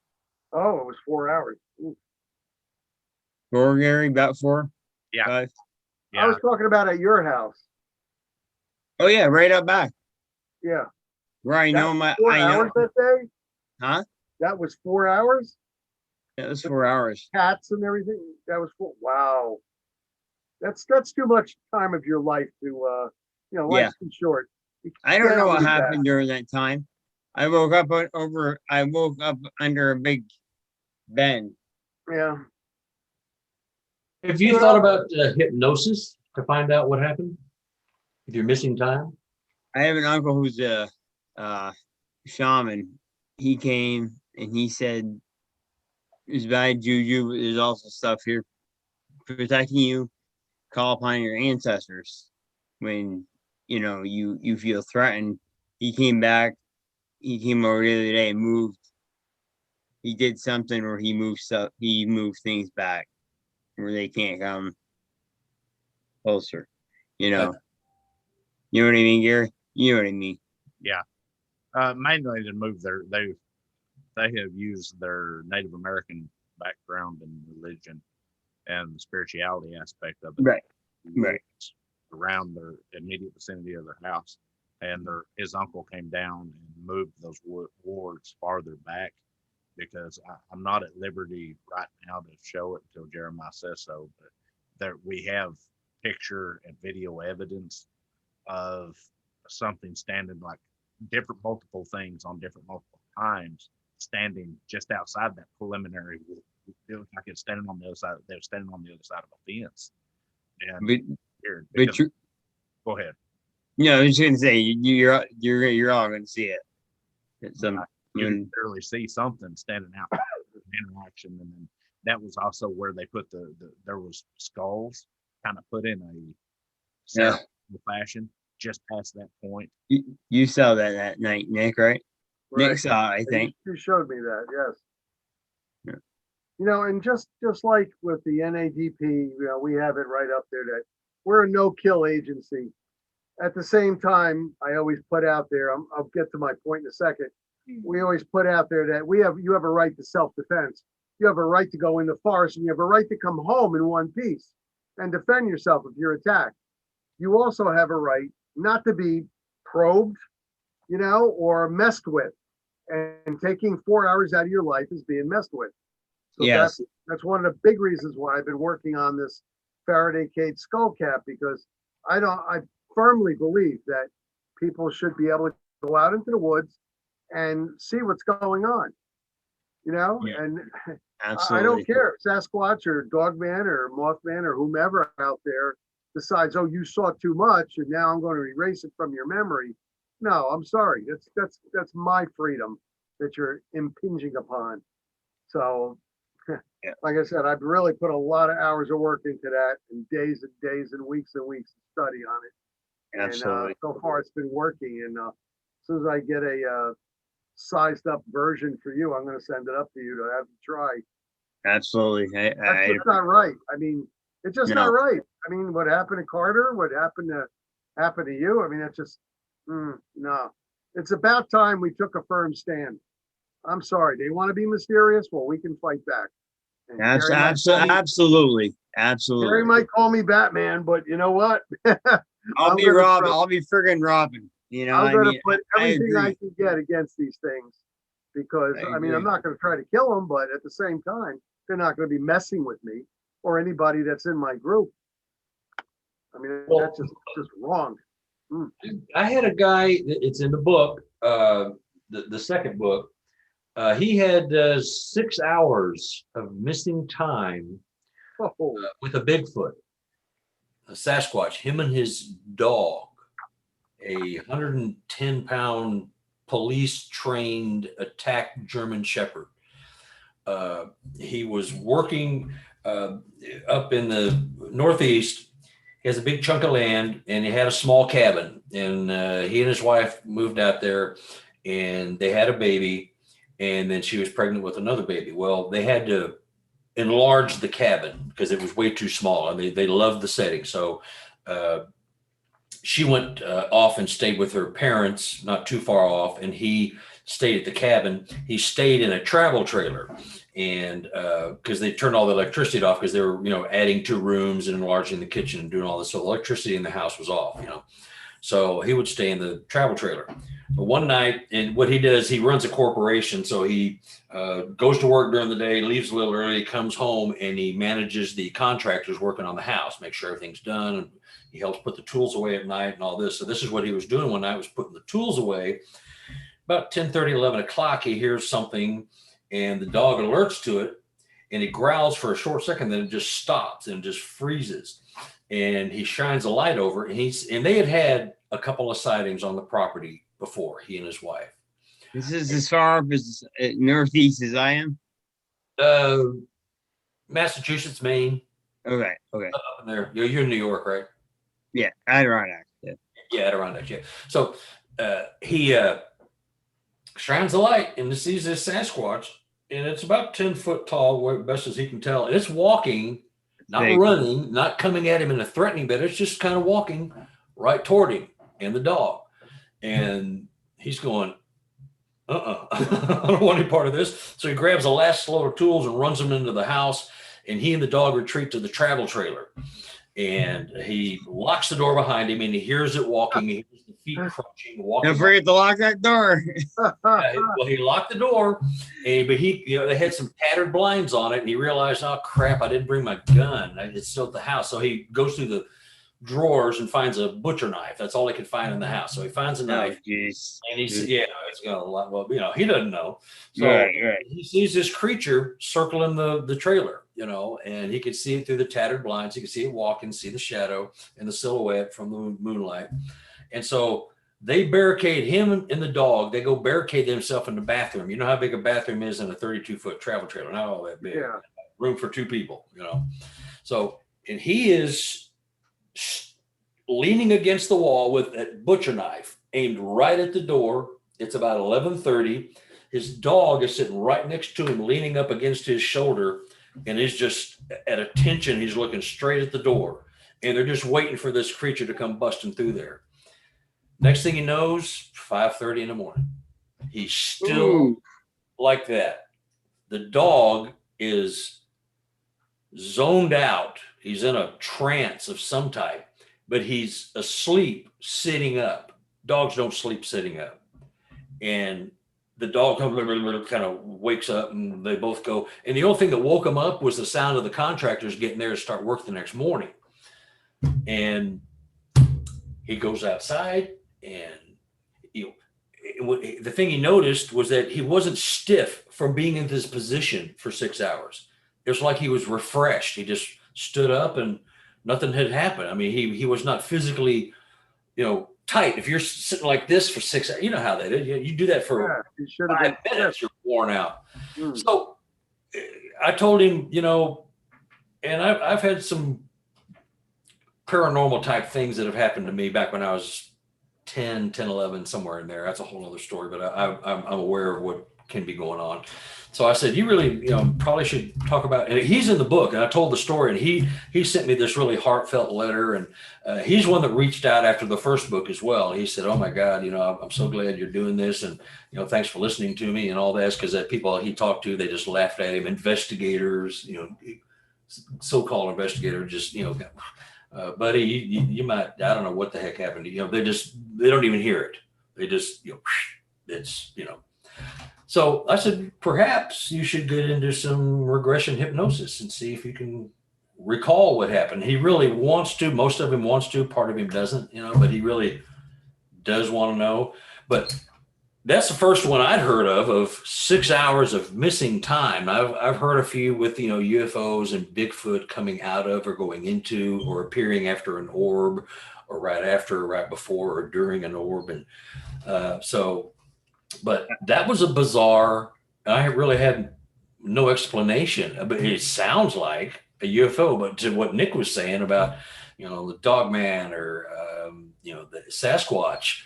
Oh, it was 4 hours. Ooh. 4, Gary? About 4? Yeah. 5? Yeah. I was talking about at your house. Oh yeah, right up back. Yeah. Where I know my 4 hours that day? Huh? That was 4 hours? Yeah, it was 4 hours. Cats and everything. That was 4. Wow. That's too much time of your life to life's too short. I don't know what happened during that time. I woke up under a big bend. Yeah. Have you thought about hypnosis to find out what happened? If you're missing time? I have an uncle who's a shaman. He came and he said there's bad juju, but there's also stuff here protecting you. call upon your ancestors when, you know, you feel threatened. He came back. He came over the other day and moved. He did something where he moved stuff. He moved things back where they can't come closer. You know. You know what I mean, Gary? You know what I mean? Yeah. Mainly to move they have used their Native American background and religion and the spirituality aspect of it. Right. Around their immediate vicinity of their house. And his uncle came down and moved those wards farther back, because I'm not at liberty right now to show it until Jeremiah says so. But there we have picture and video evidence of something standing, like different multiple things on different multiple times, standing just outside that preliminary. It looked like it's standing on the other side. They were standing on the other side of a fence. And go ahead. No, I was just gonna say you're all gonna see it. You can clearly see something standing out in interaction, and then that was also where they put there was skulls kind of put in a ceremonial fashion just past that point. You saw that night, Nick, right? Nick saw it, I think. You showed me that, yes. Yeah. You know, and just like with the NADP, you know, we have it right up there that we're a no-kill agency. At the same time, I always put out there, I'll get to my point in a second. We always put out there that you have a right to self-defense. You have a right to go in the forest, and you have a right to come home in one piece and defend yourself if you're attacked. You also have a right not to be probed, you know, or messed with. And taking 4 hours out of your life is being messed with. So yes, that's one of the big reasons why I've been working on this Faraday cage skull cap, because I firmly believe that people should be able to go out into the woods and see what's going on, you know. Yeah, and absolutely. I don't care if Sasquatch or Dogman or Mothman or whomever out there decides, oh, you saw too much and now I'm going to erase it from your memory. No, I'm sorry. That's my freedom that you're impinging upon. So like I said, I've really put a lot of hours of work into that, and days and weeks of study on it. Absolutely. And so far it's been working. And as soon as I get a sized up version for you, I'm going to send it up to you to have you try. Absolutely. That's just not right. I mean, it's just not right. I mean, what happened to Carter, what happened to you? I mean, that's just, no. It's about time we took a firm stand. I'm sorry. They want to be mysterious? Well, we can fight back. Absolutely. Gary might call me Batman, but you know what? I'll be Robin. I'll be friggin' Robin. You know, I'm going to put everything I can get against these things, because I mean, I'm not going to try to kill them, but at the same time, they're not going to be messing with me or anybody that's in my group. I mean, that's just wrong. I had a guy, it's in the book, the second book. He had 6 hours of missing time with a Bigfoot, a Sasquatch, him and his dog, a 110-pound police-trained attack German Shepherd. He was working up in the Northeast. He has a big chunk of land, and he had a small cabin. And he and his wife moved out there, and they had a baby. And then she was pregnant with another baby. Well, they had to enlarge the cabin because it was way too small. I mean, they loved the setting. So she went off and stayed with her parents, not too far off. And he stayed at the cabin. He stayed in a travel trailer, and because they turned all the electricity off because they were, you know, adding 2 rooms and enlarging the kitchen and doing all this. So the electricity in the house was off, you know. So he would stay in the travel trailer. But one night, and what he does, he runs a corporation. So he goes to work during the day, leaves a little early, comes home, and he manages the contractors working on the house, make sure everything's done. And he helps put the tools away at night and all this. So this is what he was doing one night, was putting the tools away. About 10:30, 11 o'clock, he hears something, and the dog alerts to it, and he growls for a short second, then it just stops and just freezes. And he shines a light over, and they had a couple of sightings on the property before, he and his wife. This is as far up as Northeast as I am. Massachusetts, Maine. Okay. Up in there. You're in New York, right? Yeah, Adirondack. Yeah, Adirondack. Yeah. So he shines a light and sees this Sasquatch, and it's about 10 foot tall, best as he can tell. And it's walking, not Big. running, not coming at him in a threatening bit. It's just kind of walking right toward him and the dog. And he's going, I don't want any part of this. So he grabs the last load of tools and runs them into the house. And he and the dog retreat to the travel trailer. And he locks the door behind him, and he hears it walking. He hears the feet crunching, walking. Don't forget to lock that door. Well, he locked the door, but they had some tattered blinds on it, and he realized, oh crap, I didn't bring my gun. It's still at the house. So he goes through the drawers and finds a butcher knife. That's all he could find in the house. So he finds a knife, and he says, it's got a lot. Well, he doesn't know. So he sees this creature circling the trailer, and he could see it through the tattered blinds. He could see it walking, see the shadow and the silhouette from the moonlight. And so they barricade him and the dog. They go barricade themselves in the bathroom. You know how big a bathroom is in a 32-foot travel trailer? Not all that big. Yeah. Room for 2 people, So, and he is leaning against the wall with a butcher knife aimed right at the door. It's about 11:30. His dog is sitting right next to him, leaning up against his shoulder, and he's just at attention. He's looking straight at the door, and they're just waiting for this creature to come busting through there. Next thing he knows, 5:30 in the morning. He's still like that. The dog is zoned out. He's in a trance of some type, but he's asleep sitting up. Dogs don't sleep sitting up. And the dog kind of wakes up, and they both go. And the only thing that woke him up was the sound of the contractors getting there to start work the next morning. And he goes outside, and the thing he noticed was that he wasn't stiff from being in this position for 6 hours. It was like he was refreshed. He just stood up and nothing had happened. I mean, he was not physically, tight. If you're sitting like this for 6 hours, you know how that is. You do that for 5 minutes, you're worn out. So I told him, and I've had some paranormal type things that have happened to me back when I was 10, 11, somewhere in there. That's a whole other story, but I'm aware of what can be going on. So I said, you really, probably should talk about, and he's in the book, and I told the story, and he sent me this really heartfelt letter, and he's one that reached out after the first book as well. He said, oh my God, I'm so glad you're doing this, and, thanks for listening to me and all that, because that people he talked to, they just laughed at him. Investigators, so-called investigator, just, buddy, you might, I don't know what the heck happened to you. They don't even hear it. They just, it's, So I said, perhaps you should get into some regression hypnosis and see if you can recall what happened. He really wants to. Most of him wants to. Part of him doesn't, but he really does want to know. But that's the first one I'd heard of 6 hours of missing time. I've heard a few with, UFOs and Bigfoot coming out of or going into or appearing after an orb or right after, or right before or during an orb. And but that was a bizarre, I really had no explanation, but it sounds like a UFO. But to what Nick was saying about, the Dogman or, the Sasquatch,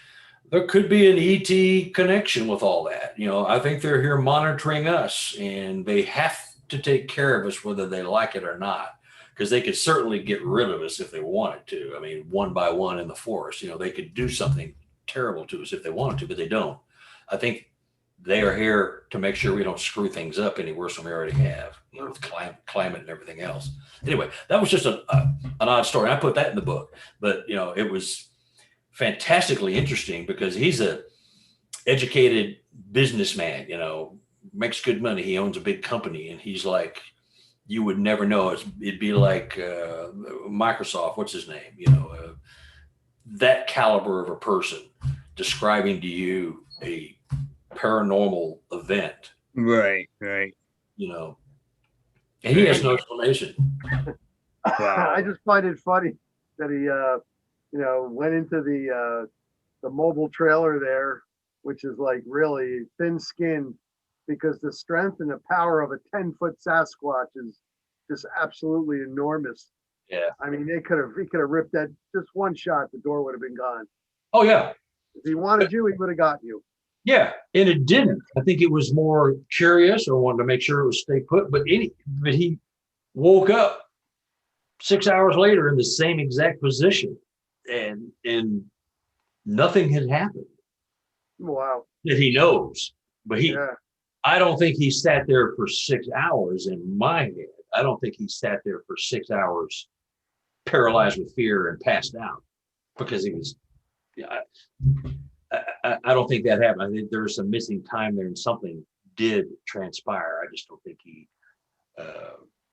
there could be an ET connection with all that. I think they're here monitoring us, and they have to take care of us whether they like it or not, because they could certainly get rid of us if they wanted to. I mean, one by one in the forest, they could do something terrible to us if they wanted to, but they don't. I think they are here to make sure we don't screw things up any worse than we already have, with climate and everything else. Anyway, that was just an odd story. I put that in the book, but it was fantastically interesting because he's a educated businessman, makes good money. He owns a big company, and he's like, you would never know. It'd be like Microsoft, what's his name? That caliber of a person describing to you a paranormal event. Right. And he has no explanation. Wow. I just find it funny that he, went into the mobile trailer there, which is like really thin skinned, because the strength and the power of a 10-foot Sasquatch is just absolutely enormous. Yeah. I mean, he could have ripped that just one shot, the door would have been gone. Oh yeah. If he wanted you, he would have gotten you. Yeah, and it didn't. I think it was more curious or wanted to make sure it was stay put. But he woke up 6 hours later in the same exact position, and nothing had happened. Wow. That he knows, but I don't think he sat there for 6 hours in my head. I don't think he sat there for 6 hours paralyzed with fear and passed out because he was. I don't think that happened. I think there was some missing time there and something did transpire. I just don't think he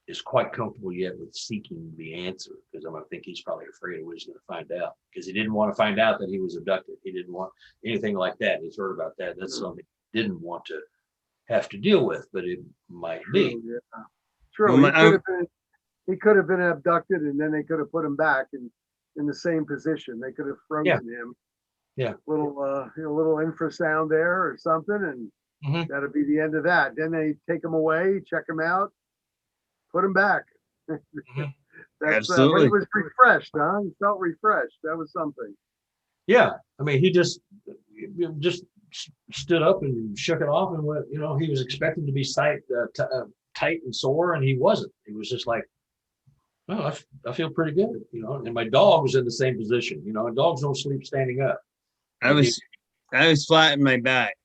is quite comfortable yet with seeking the answer because I think he's probably afraid of what he's going to find out because he didn't want to find out that he was abducted. He didn't want anything like that. He's heard about that. That's something he didn't want to have to deal with, but it might be. Yeah. True. He could have been abducted and then they could have put him back in the same position. They could have frozen him. Yeah. Little infrasound there or something, and that'd be the end of that. Then they take him away, check him out, put him back. Absolutely. He was refreshed, huh? He felt refreshed. That was something. Yeah. I mean, he just stood up and shook it off and went, he was expecting to be tight and sore, and he wasn't. He was just like, oh, I feel pretty good, and my dog was in the same position. And dogs don't sleep standing up. I was flat in my back.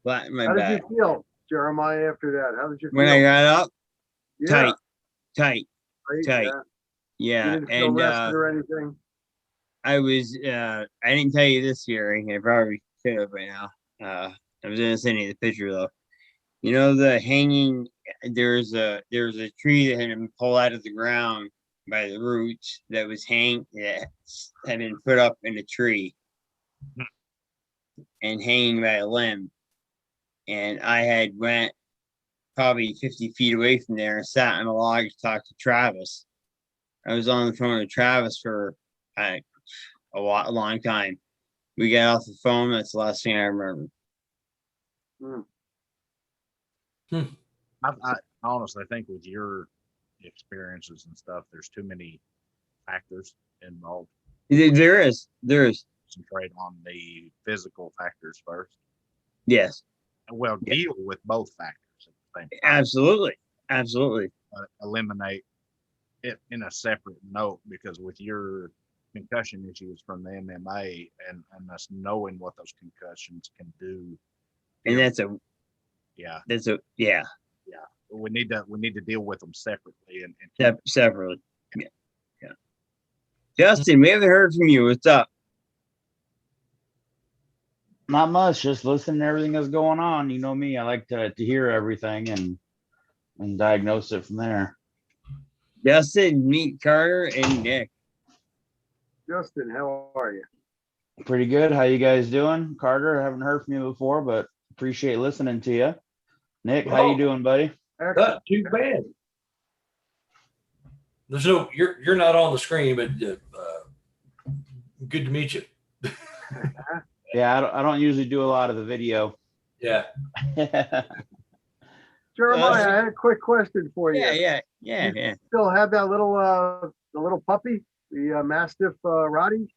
How did you feel, Jeremiah, after that? How did you feel? When I got up? Yeah. Tight. Yeah. You didn't feel rested or anything? I didn't tell you this year. I probably should have right now. I was gonna send you the picture though. The hanging, there's a tree that had been pulled out of the ground by the roots that had been put up in a tree and hanging by a limb. And I had went probably 50 feet away from there and sat on a log to talk to Travis. I was on the phone with Travis for a long time. We got off the phone. That's the last thing I remember. I honestly think with your experiences and stuff, there's too many factors involved. There is. Concentrate on the physical factors first. Yes. Well, deal with both factors at the same time. Absolutely. Eliminate it in a separate note because with your concussion issues from the MMA and us knowing what those concussions can do. And we need to deal with them separately and separately. Yeah. Justin, we haven't heard from you. What's up? Not much. Just listening to everything that's going on. You know me. I like to hear everything and diagnose it from there. Justin, meet Carter and Nick. Justin, how are you? Pretty good. How you guys doing? Carter, I haven't heard from you before, but appreciate listening to you. Nick, how you doing, buddy? Not too bad. You're not on the screen, but good to meet you. Yeah, I don't usually do a lot of the video. Yeah. Jeremiah, I had a quick question for you. Yeah. Still have that little puppy, the Mastiff Roddy?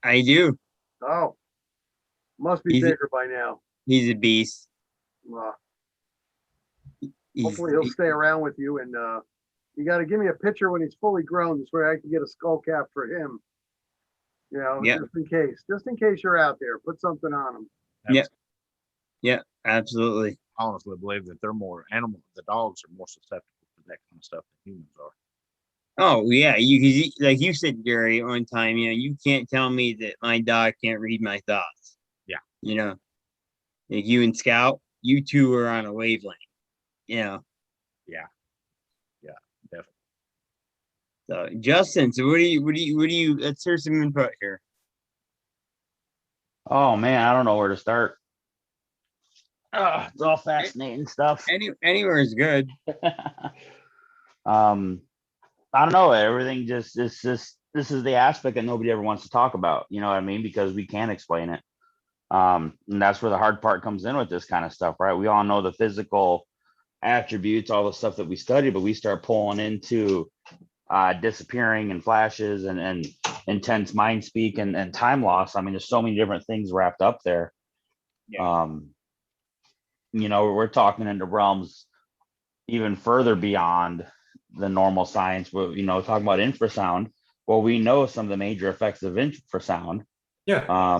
I do. Oh, must be bigger by now. He's a beast. Hopefully he'll stay around with you, and you got to give me a picture when he's fully grown, so I can get a skull cap for him. Just in case you're out there, put something on him. Yeah, absolutely. I honestly believe that they're more animal. The dogs are more susceptible to that kind of stuff than humans are. Oh yeah, like you said, Gary, one time, you can't tell me that my dog can't read my thoughts. Yeah. Like you and Scout, you two are on a wavelength. Yeah, definitely. So Justin, so what do you let's hear some input here. Oh man, I don't know where to start. It's all fascinating stuff. Anywhere is good. I don't know. Everything this is the aspect that nobody ever wants to talk about. You know what I mean? Because we can't explain it. And that's where the hard part comes in with this kind of stuff, right? We all know the physical attributes, all the stuff that we study, but we start pulling into disappearing and flashes and intense mind speak and time loss. I mean, there's so many different things wrapped up there. Yeah. We're talking into realms even further beyond the normal science. We're, talking about infrasound. Well, we know some of the major effects of infrasound. Yeah.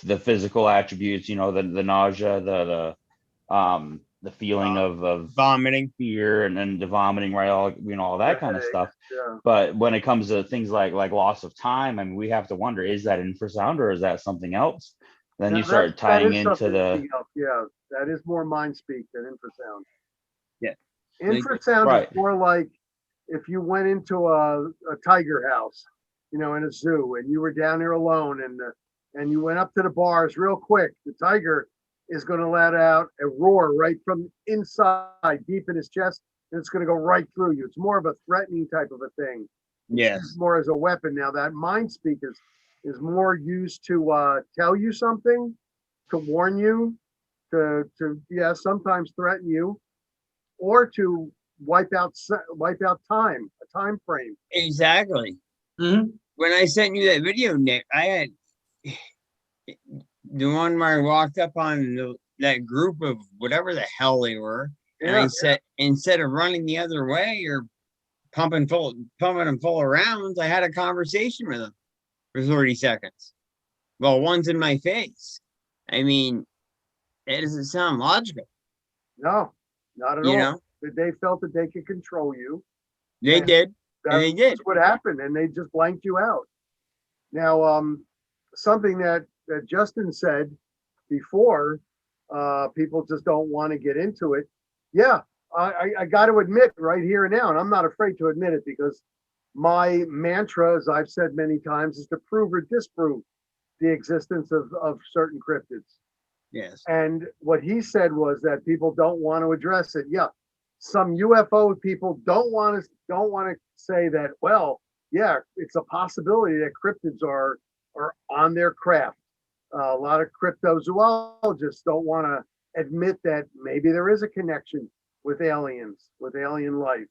The physical attributes, the nausea, the feeling of vomiting, fear, and then the vomiting, right? All that kind of stuff. Yeah. But when it comes to things like loss of time, I mean, we have to wonder, is that infrasound or is that something else? Then you start tying into yeah, that is more mind speak than infrasound. Yeah. Infrasound is more like if you went into a tiger house, in a zoo, and you were down there alone, and you went up to the bars real quick. The tiger is going to let out a roar right from inside, deep in his chest, and it's going to go right through you. It's more of a threatening type of a thing. Yes. It's more as a weapon. Now that mind speak is more used to tell you something, to warn you, to sometimes threaten you, or to wipe out time, a time frame. Exactly. Mm-hmm. When I sent you that video, Nick, I had the one where I walked up on that group of whatever the hell they were, and I said, instead of running the other way or pumping them full of rounds, I had a conversation with them for 30 seconds. Well, one's in my face. I mean, it doesn't sound logical. No, not at all. They felt that they could control you. They did. They did. That's what happened, and they just blanked you out. Now, something that Justin said before, people just don't want to get into it. Yeah, I got to admit right here and now, and I'm not afraid to admit it, because my mantra, as I've said many times, is to prove or disprove the existence of certain cryptids. Yes. And what he said was that people don't want to address it. Yeah, some UFO people don't want to say that. Well, yeah, it's a possibility that cryptids are on their craft. A lot of cryptozoologists don't want to admit that maybe there is a connection with aliens, with alien life.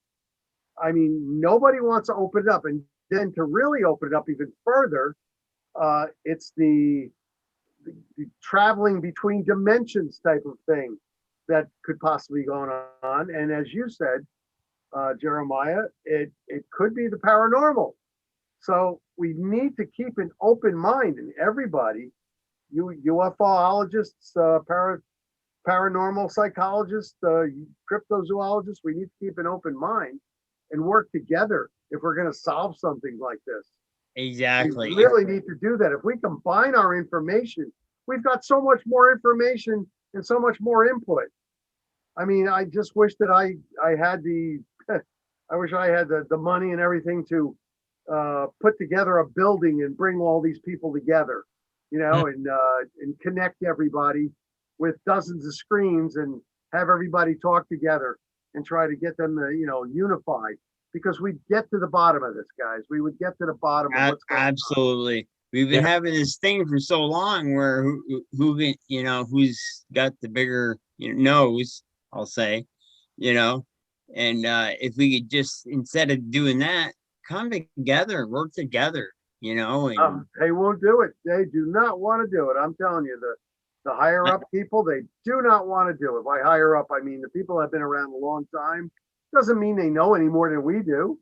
I mean, nobody wants to open it up. And then to really open it up even further, it's the traveling between dimensions type of thing that could possibly be going on. And as you said, Jeremiah, it could be the paranormal. So we need to keep an open mind, and everybody, you UFOologists, paranormal psychologists, cryptozoologists, we need to keep an open mind and work together if we're going to solve something like this. Exactly. We really need to do that. If we combine our information, we've got so much more information and so much more input. I mean, I just wish that I had the money and everything to put together a building and bring all these people together, and connect everybody with dozens of screens and have everybody talk together and try to get them to, unified, because we'd get to the bottom of this, guys. We would get to the bottom of what's going on. Absolutely. We've been having this thing for so long where who's got the bigger nose, I'll say, and if we could just, instead of doing that, come together, work together, and they won't do it. They do not want to do it. I'm telling you, the higher up people, they do not want to do it. By higher up, I mean the people that have been around a long time. Doesn't mean they know any more than we do.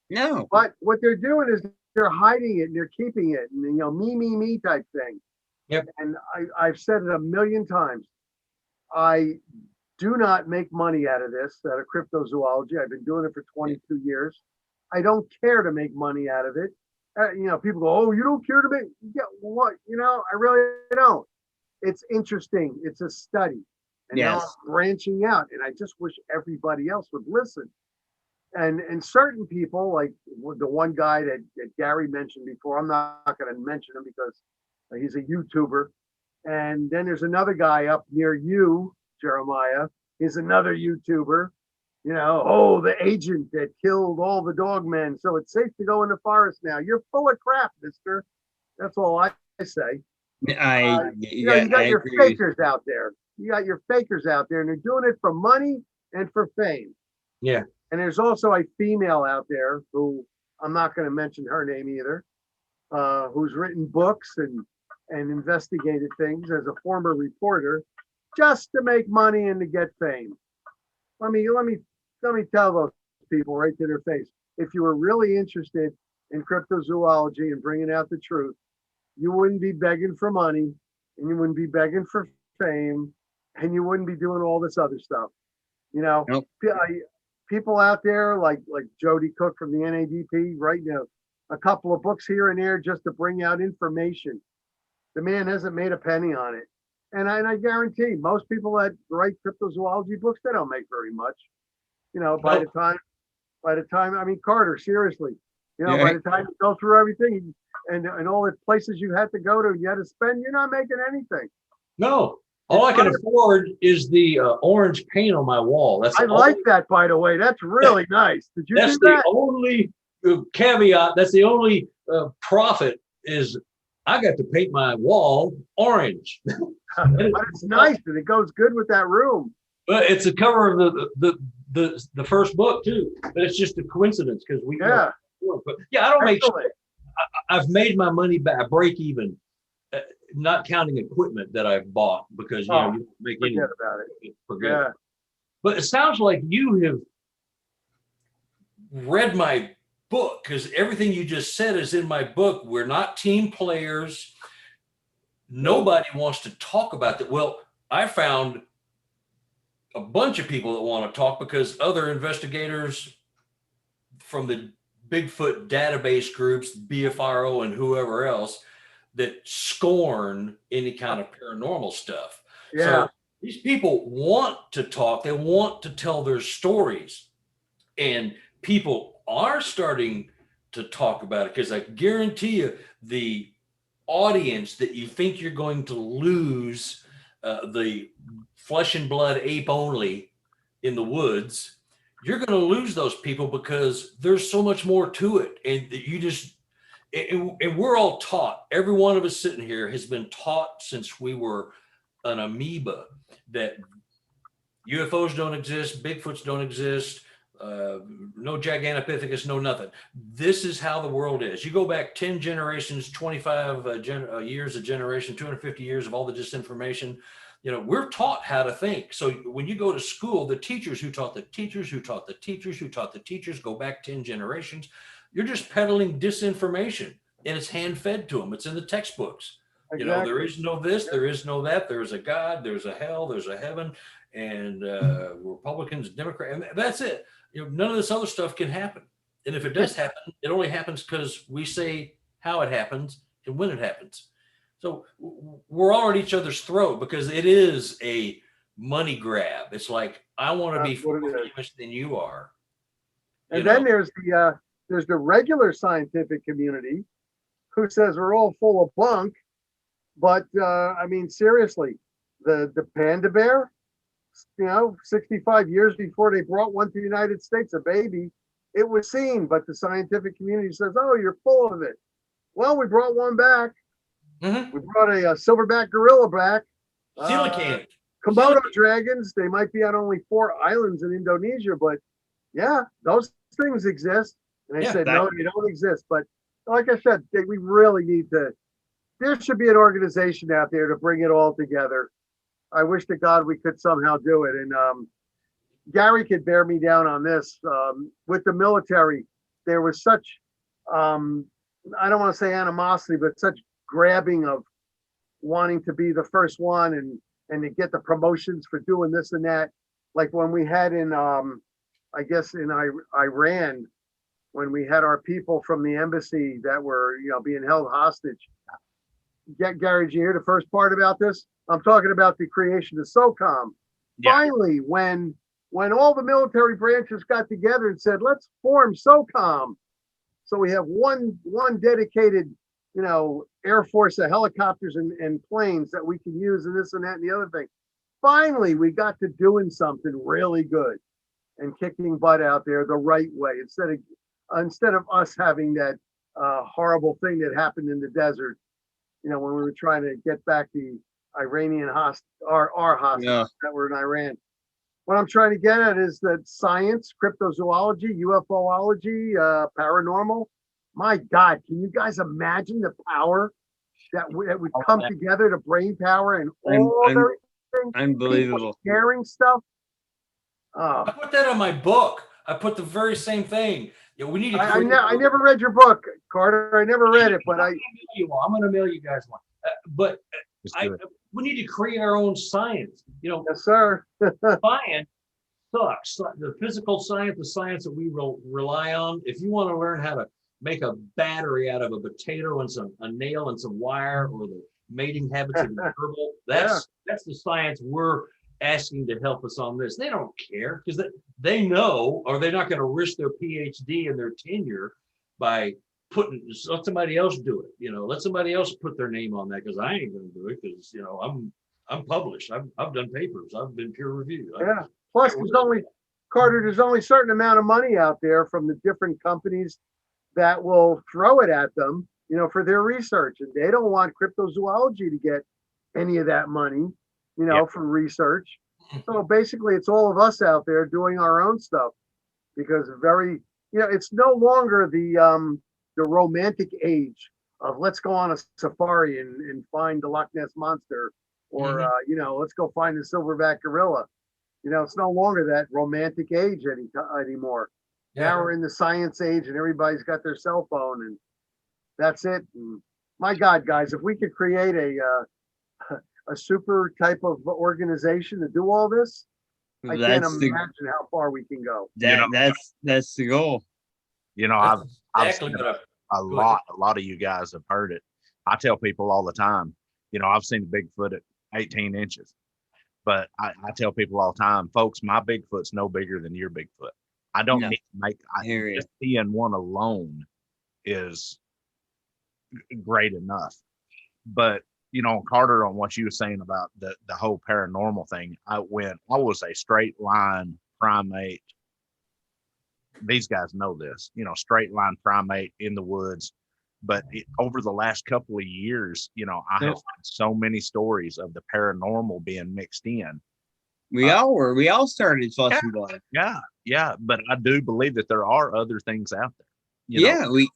No. But what they're doing is they're hiding it and they're keeping it, and me type thing. Yep. And I've said it a million times. I do not make money out of this, out of cryptozoology. I've been doing it for 22 years. I don't care to make money out of it. People go, "Oh, you don't care to make?" Yeah, what? I really don't. It's interesting. It's a study. And now I'm branching out, and I just wish everybody else would listen. And certain people, like the one guy that Gary mentioned before, I'm not going to mention him because he's a YouTuber. And then there's another guy up near you, Jeremiah. He's another YouTuber. The agent that killed all the dogmen, so it's safe to go in the forest now. You're full of crap, mister. That's all I say. You got your fakers out there. You got your fakers out there, and they're doing it for money and for fame. Yeah. And there's also a female out there who I'm not going to mention her name either, who's written books and investigated things as a former reporter just to make money and to get fame. Let me tell those people right to their face. If you were really interested in cryptozoology and bringing out the truth, you wouldn't be begging for money, and you wouldn't be begging for fame, and you wouldn't be doing all this other stuff. You know, Nope. People out there like Jody Cook from the NADP writing a couple of books here and there just to bring out information. The man hasn't made a penny on it. And I guarantee most people that write cryptozoology books, they don't make very much. You know, by the time, I mean, Carter, seriously, you know, by the time you go through everything and all the places you had to go to, you had to spend, you're not making anything. No, all I can afford is the orange paint on my wall. I like that, by the way. That's really nice. Did you do that? That's the only caveat. That's the only profit is I got to paint my wall orange. But it's nice and it goes good with that room. But it's a cover of the first book too. But it's just a coincidence because we. Yeah. But yeah, I don't make. Excellent. I've made my money back, break even, not counting equipment that I've bought because you know you don't make any. Forget about it. Forget. Yeah. But it sounds like you have read my book because everything you just said is in my book. We're not team players. Nobody wants to talk about that. Well, I found a bunch of people that want to talk because other investigators from the Bigfoot database groups, BFRO and whoever else, that scorn any kind of paranormal stuff. Yeah. So these people want to talk. They want to tell their stories. And people are starting to talk about it because I guarantee you the audience that you think you're going to lose, the flesh and blood ape only in the woods, you're going to lose those people because there's so much more to it. And you just, and we're all taught, every one of us sitting here has been taught since we were an amoeba that UFOs don't exist, Bigfoots don't exist, no Gigantopithecus, no nothing. This is how the world is. You go back 10 generations, 25 years of generation, 250 years of all the disinformation. You know, we're taught how to think. So when you go to school, the teachers who taught the teachers, who taught the teachers, who taught the teachers, go back 10 generations, you're just peddling disinformation and it's hand fed to them. It's in the textbooks. Exactly. You know, there is no this, there is no that. There's a God, there's a hell, there's a heaven, and Republicans, Democrats, and that's it. You know, none of this other stuff can happen. And if it does happen, it only happens because we say how it happens and when it happens. So we're all at each other's throat because it is a money grab. It's like, I want to be more famous than you are. And then there's the regular scientific community who says we're all full of bunk. But I mean, seriously, the panda bear, you know, 65 years before they brought one to the United States, a baby, it was seen, but the scientific community says, oh, you're full of it. Well, we brought one back. Mm-hmm. We brought a silverback gorilla back. Coelacanth. Komodo dragons, they might be on only 4 islands in Indonesia, but yeah, those things exist. And they said, no, they don't exist. But like I said, we really need to, there should be an organization out there to bring it all together. I wish to God we could somehow do it. And Gary could bear me down on this. With the military, there was such, I don't want to say animosity, but such grabbing of wanting to be the first one and to get the promotions for doing this and that. Like when we had in, I guess in Iran, when we had our people from the embassy that were, you know, being held hostage. Gary, did you hear the first part about this? I'm talking about the creation of SOCOM. Yeah. Finally, when all the military branches got together and said, let's form SOCOM. So we have one dedicated, you know, Air Force of helicopters and planes that we can use and this and that and the other thing. Finally, we got to doing something really good and kicking butt out there the right way instead of us having that horrible thing that happened in the desert, you know, when we were trying to get back the Iranian our hostages that were in Iran. what I'm trying to get at is that science, cryptozoology, UFOlogy, paranormal. My God, can you guys imagine the power that would come together, the brain power and all everything? Unbelievable. People sharing stuff. I put that on my book. I put the very same thing. Yeah, we need to. I never read your book, Carter. I never read it, but I'm going to mail you guys one. We need to create our own science. Yes, sir. Science sucks. The physical science, the science that we rely on. If you want to learn how to make a battery out of a potato and a nail and some wire, or the mating habits of the gerbil, that's the science we're asking to help us on this. They don't care because they know, or they're not going to risk their PhD and their tenure by let somebody else do it. Let somebody else put their name on that, because I ain't going to do it, because I'm published. I've done papers. I've been peer reviewed. Yeah. Plus, there's only a certain amount of money out there from the different companies that will throw it at them, for their research, and they don't want cryptozoology to get any of that money, from research. So basically, it's all of us out there doing our own stuff, because it's no longer the romantic age of let's go on a safari and find the Loch Ness monster, or let's go find the silverback gorilla. It's no longer that romantic age anymore. Yeah. Now we're in the science age, and everybody's got their cell phone, and that's it. And my God, guys, if we could create a super type of organization to do all this, I can't imagine how far we can go. That's the goal. I've seen a lot of you guys have heard it. I tell people all the time, I've seen Bigfoot at 18 inches, but I tell people all the time, folks, my Bigfoot's no bigger than your Bigfoot. I don't need to make just seeing one alone is great enough. But Carter, on what you were saying about the whole paranormal thing, I was a straight line primate. These guys know this, straight line primate in the woods. But over the last couple of years, I have had so many stories of the paranormal being mixed in. We all started flushing blood. Yeah. But I do believe that there are other things out there. The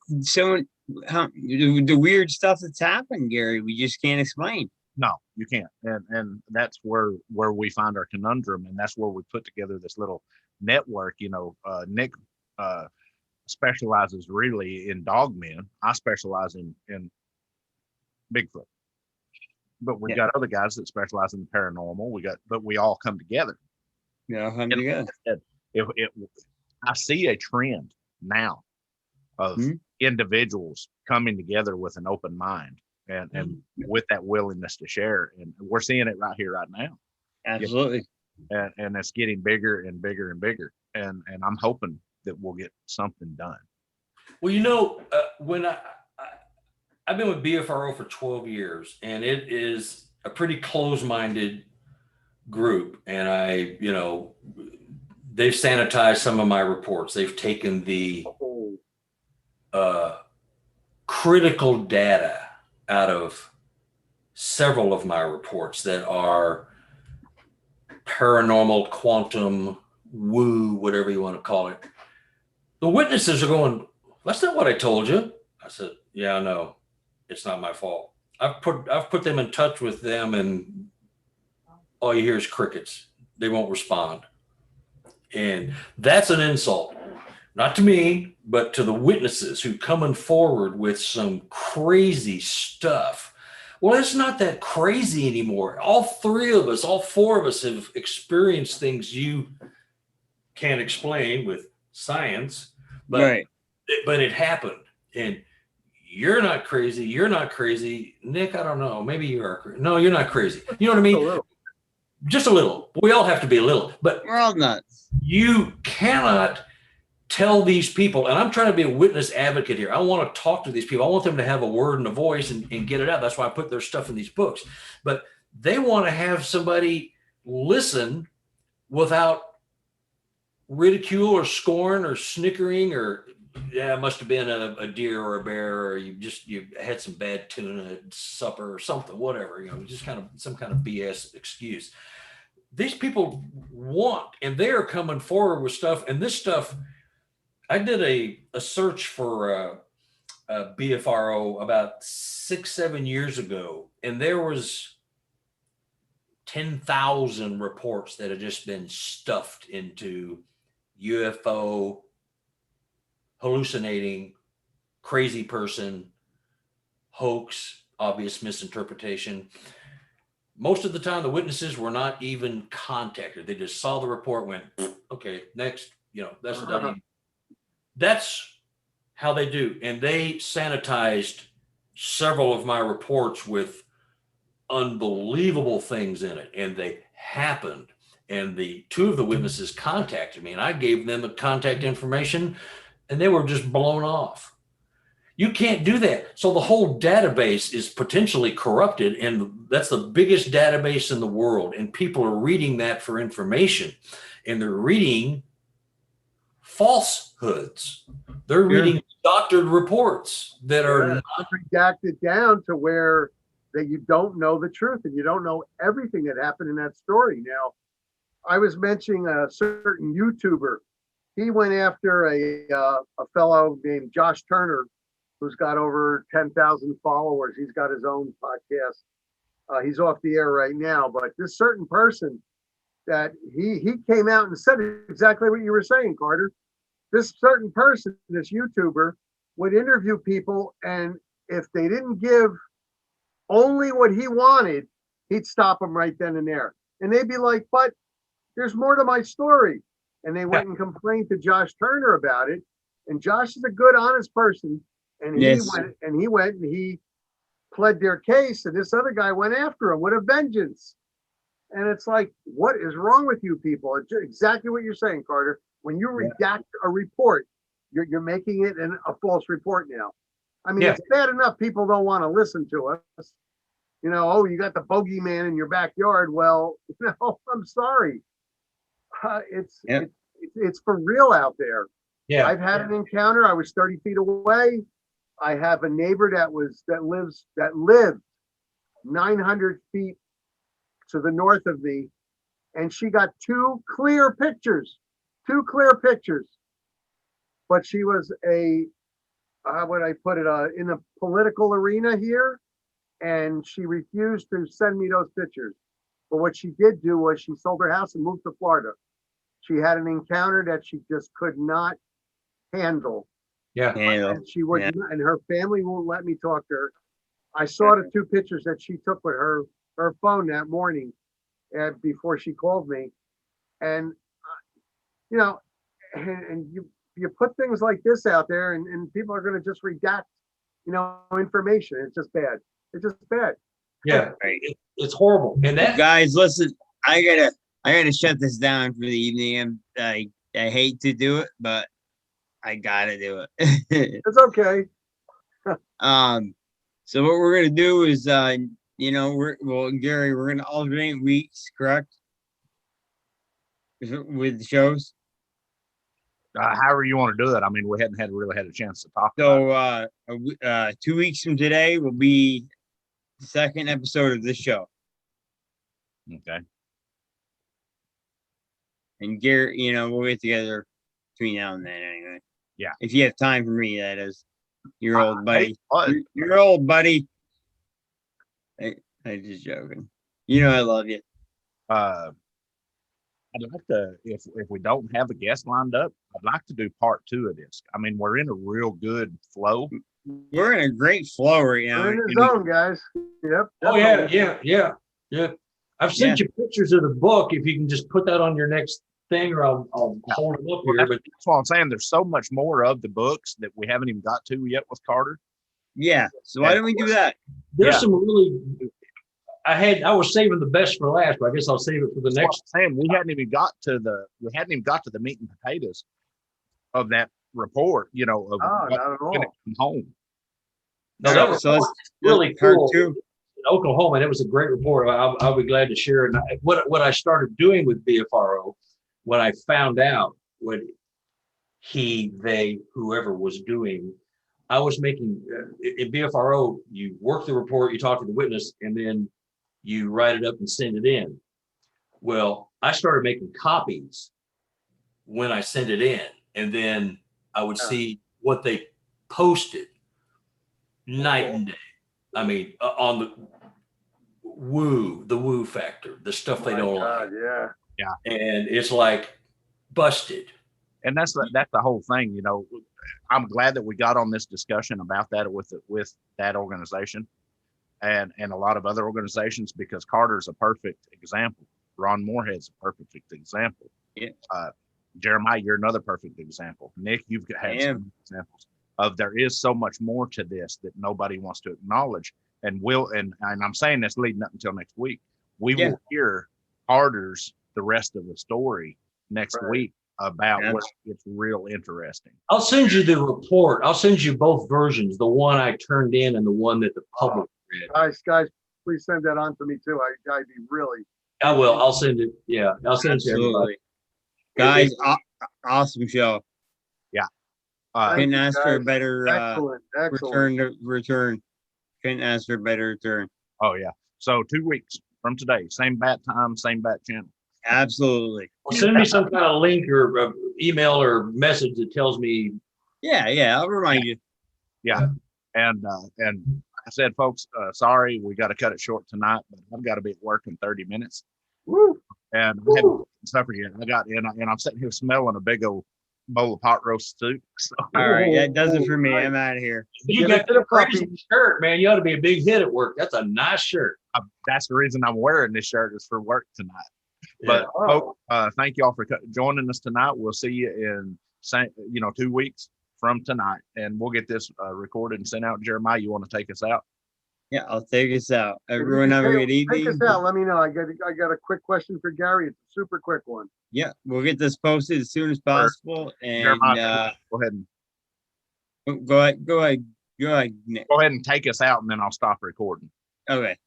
weird stuff that's happened, Gary, we just can't explain. No, you can't. And that's where we find our conundrum, and that's where we put together this little network. Nick specializes really in dogmen. I specialize in Bigfoot. But we've got other guys that specialize in the paranormal. But we all come together. Yeah, come together. I see a trend now of individuals coming together with an open mind and with that willingness to share. And we're seeing it right here, right now. Absolutely. And it's getting bigger and bigger and bigger. And I'm hoping that we'll get something done. Well, when I've been with BFRO for 12 years, and it is a pretty close-minded group. And they've sanitized some of my reports. They've taken the critical data out of several of my reports that are paranormal, quantum, woo, whatever you want to call it. The witnesses are going, that's not what I told you. I said, yeah, I know. It's not my fault. I've put them in touch with them, and all you hear is crickets. They won't respond. And that's an insult, not to me, but to the witnesses who coming forward with some crazy stuff. Well, it's not that crazy anymore. All four of us have experienced things you can't explain with science, but it happened. And you're not crazy. You're not crazy. Nick, I don't know. Maybe you are crazy. No, you're not crazy. You know what I mean? Just a little. We all have to be a little, but we're all nuts. You cannot tell these people, and I'm trying to be a witness advocate here. I want to talk to these people. I want them to have a word and a voice and get it out. That's why I put their stuff in these books. But they want to have somebody listen without ridicule or scorn or snickering or, yeah, it must have been a deer or a bear, or you had some bad tuna at supper or something, whatever, just kind of some kind of BS excuse. these people want, and they're coming forward with stuff. And this stuff, I did a search for BFRO about 6-7 years ago, and there was 10,000 reports that had just been stuffed into UFO, hallucinating, crazy person, hoax, obvious misinterpretation. Most of the time, the witnesses were not even contacted. They just saw the report, went, okay, next, that's done. That's how they do. And they sanitized several of my reports with unbelievable things in it. And they happened. And the two of the witnesses contacted me, and I gave them the contact information, and they were just blown off. You can't do that. So the whole database is potentially corrupted, and that's the biggest database in the world. And people are reading that for information, and they're reading falsehoods. They're reading doctored reports that are not redacted down to where that you don't know the truth, and you don't know everything that happened in that story. Now, I was mentioning a certain YouTuber. He went after a fellow named Josh Turner, who's got over 10,000 followers. He's got his own podcast. He's off the air right now, but this certain person that he came out and said exactly what you were saying, Carter. This certain person, this YouTuber, would interview people, and if they didn't give only what he wanted, he'd stop them right then and there. And they'd be like, but there's more to my story. And they went and complained to Josh Turner about it. And Josh is a good, honest person. And he went and he pled their case, and this other guy went after him with a vengeance. And it's like, what is wrong with you people? It's exactly what you're saying, Carter. When you redact a report, you're making it a false report now. I mean, it's bad enough people don't want to listen to us. Oh, you got the bogeyman in your backyard. Well, I'm sorry. It's for real out there. Yeah, I've had an encounter. I was 30 feet away. I have a neighbor that lived 900 feet to the north of me, and she got two clear pictures. But she was how would I put it, in the political arena here, and she refused to send me those pictures. But what she did do was she sold her house and moved to Florida. She had an encounter that she just could not handle. Yeah. And she wouldn't, and her family won't let me talk to her. I saw the two pictures that she took with her phone that morning before she called me. And, and you put things like this out there, and people are going to just redact, information. It's just bad. It's just bad. Yeah. It's horrible. And that, guys, listen, I gotta shut this down for the evening. I hate to do it, but I gotta do it. It's okay. So what we're gonna do is, Gary, we're gonna alternate weeks, correct? With the shows. However you want to do that. I mean, we hadn't really had a chance to talk. So 2 weeks from today will be the second episode of this show. Okay. And Gary, we'll get together between now and then anyway. Yeah. If you have time for me, that is. Your old buddy. Your old buddy. I'm just joking. I love you. I'd like to, if we don't have a guest lined up, I'd like to do part 2 of this. I mean, we're in a real good flow. We're in a great flow right now. We're in the zone, guys. Yep. Oh, yeah. I've sent you pictures of the book. If you can just put that on your next thing, or I'll hold it up here. But that's what I'm saying. There's so much more of the books that we haven't even got to yet with Carter. Yeah. So why don't we do that? There's some really. I was saving the best for last, but I guess I'll save it for the next. Sam, we hadn't even got to the meat and potatoes of that report. Not at all. Come home. No, that was really cool. In Oklahoma, and it was a great report. I'll be glad to share it. What I started doing with BFRO, when I found out what whoever was doing, I was making in BFRO. You work the report, you talk to the witness, and then you write it up and send it in. Well, I started making copies when I sent it in, and then I would see what they posted night and day. I mean, on the woo factor, the stuff they don't like. Yeah. And it's like busted. And that's the whole thing, you know. I'm glad that we got on this discussion about that with that organization and a lot of other organizations, because Carter's a perfect example. Ron Moorhead's a perfect example. Yeah. Jeremiah, you're another perfect example. Nick, you've had some examples of there is so much more to this that nobody wants to acknowledge. And I'm saying this leading up until next week. We will hear Carter's the rest of the story next week about what gets real interesting. I'll send you the report. I'll send you both versions, the one I turned in and the one that the public read. Guys, please send that on to me too. I'd be really. I will. I'll send it. Yeah, I'll send it to everybody. Guys, awesome show. Yeah. Couldn't ask for a better excellent. return. Couldn't ask for a better return. Oh yeah. So 2 weeks from today, same bat time, same bat channel. Absolutely. Well, send me some kind of link or email or message that tells me. Yeah, I'll remind you. Yeah. And I said, folks, sorry, we got to cut it short tonight, but I've got to be at work in 30 minutes. Woo. And I haven't supper yet. And I'm sitting here smelling a big old bowl of pot roast soup. So. All right, that does it for me. I'm out of here. You got the crazy shirt, man. You ought to be a big hit at work. That's a nice shirt. That's the reason I'm wearing this shirt, is for work tonight. But folks, thank you all for joining us tonight. We'll see you in 2 weeks from tonight, and we'll get this recorded and sent out. Jeremiah, you want to take us out? Yeah, I'll take us out. Everyone have a good evening. Take us out. Let me know. I got a quick question for Gary. It's a super quick one. Yeah, we'll get this posted as soon as possible. And Jeremiah, go ahead and go ahead, Nick. Go ahead and take us out, and then I'll stop recording. Okay.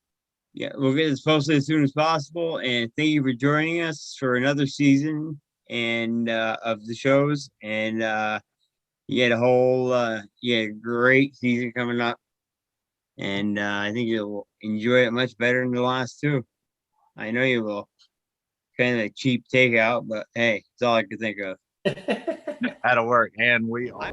Yeah, we'll get this posted as soon as possible. And thank you for joining us for another season and of the shows. And you had a whole great season coming up. And I think you'll enjoy it much better than the last two. I know you will. Kind of a cheap takeout, but hey, it's all I could think of. That'll work. And we are.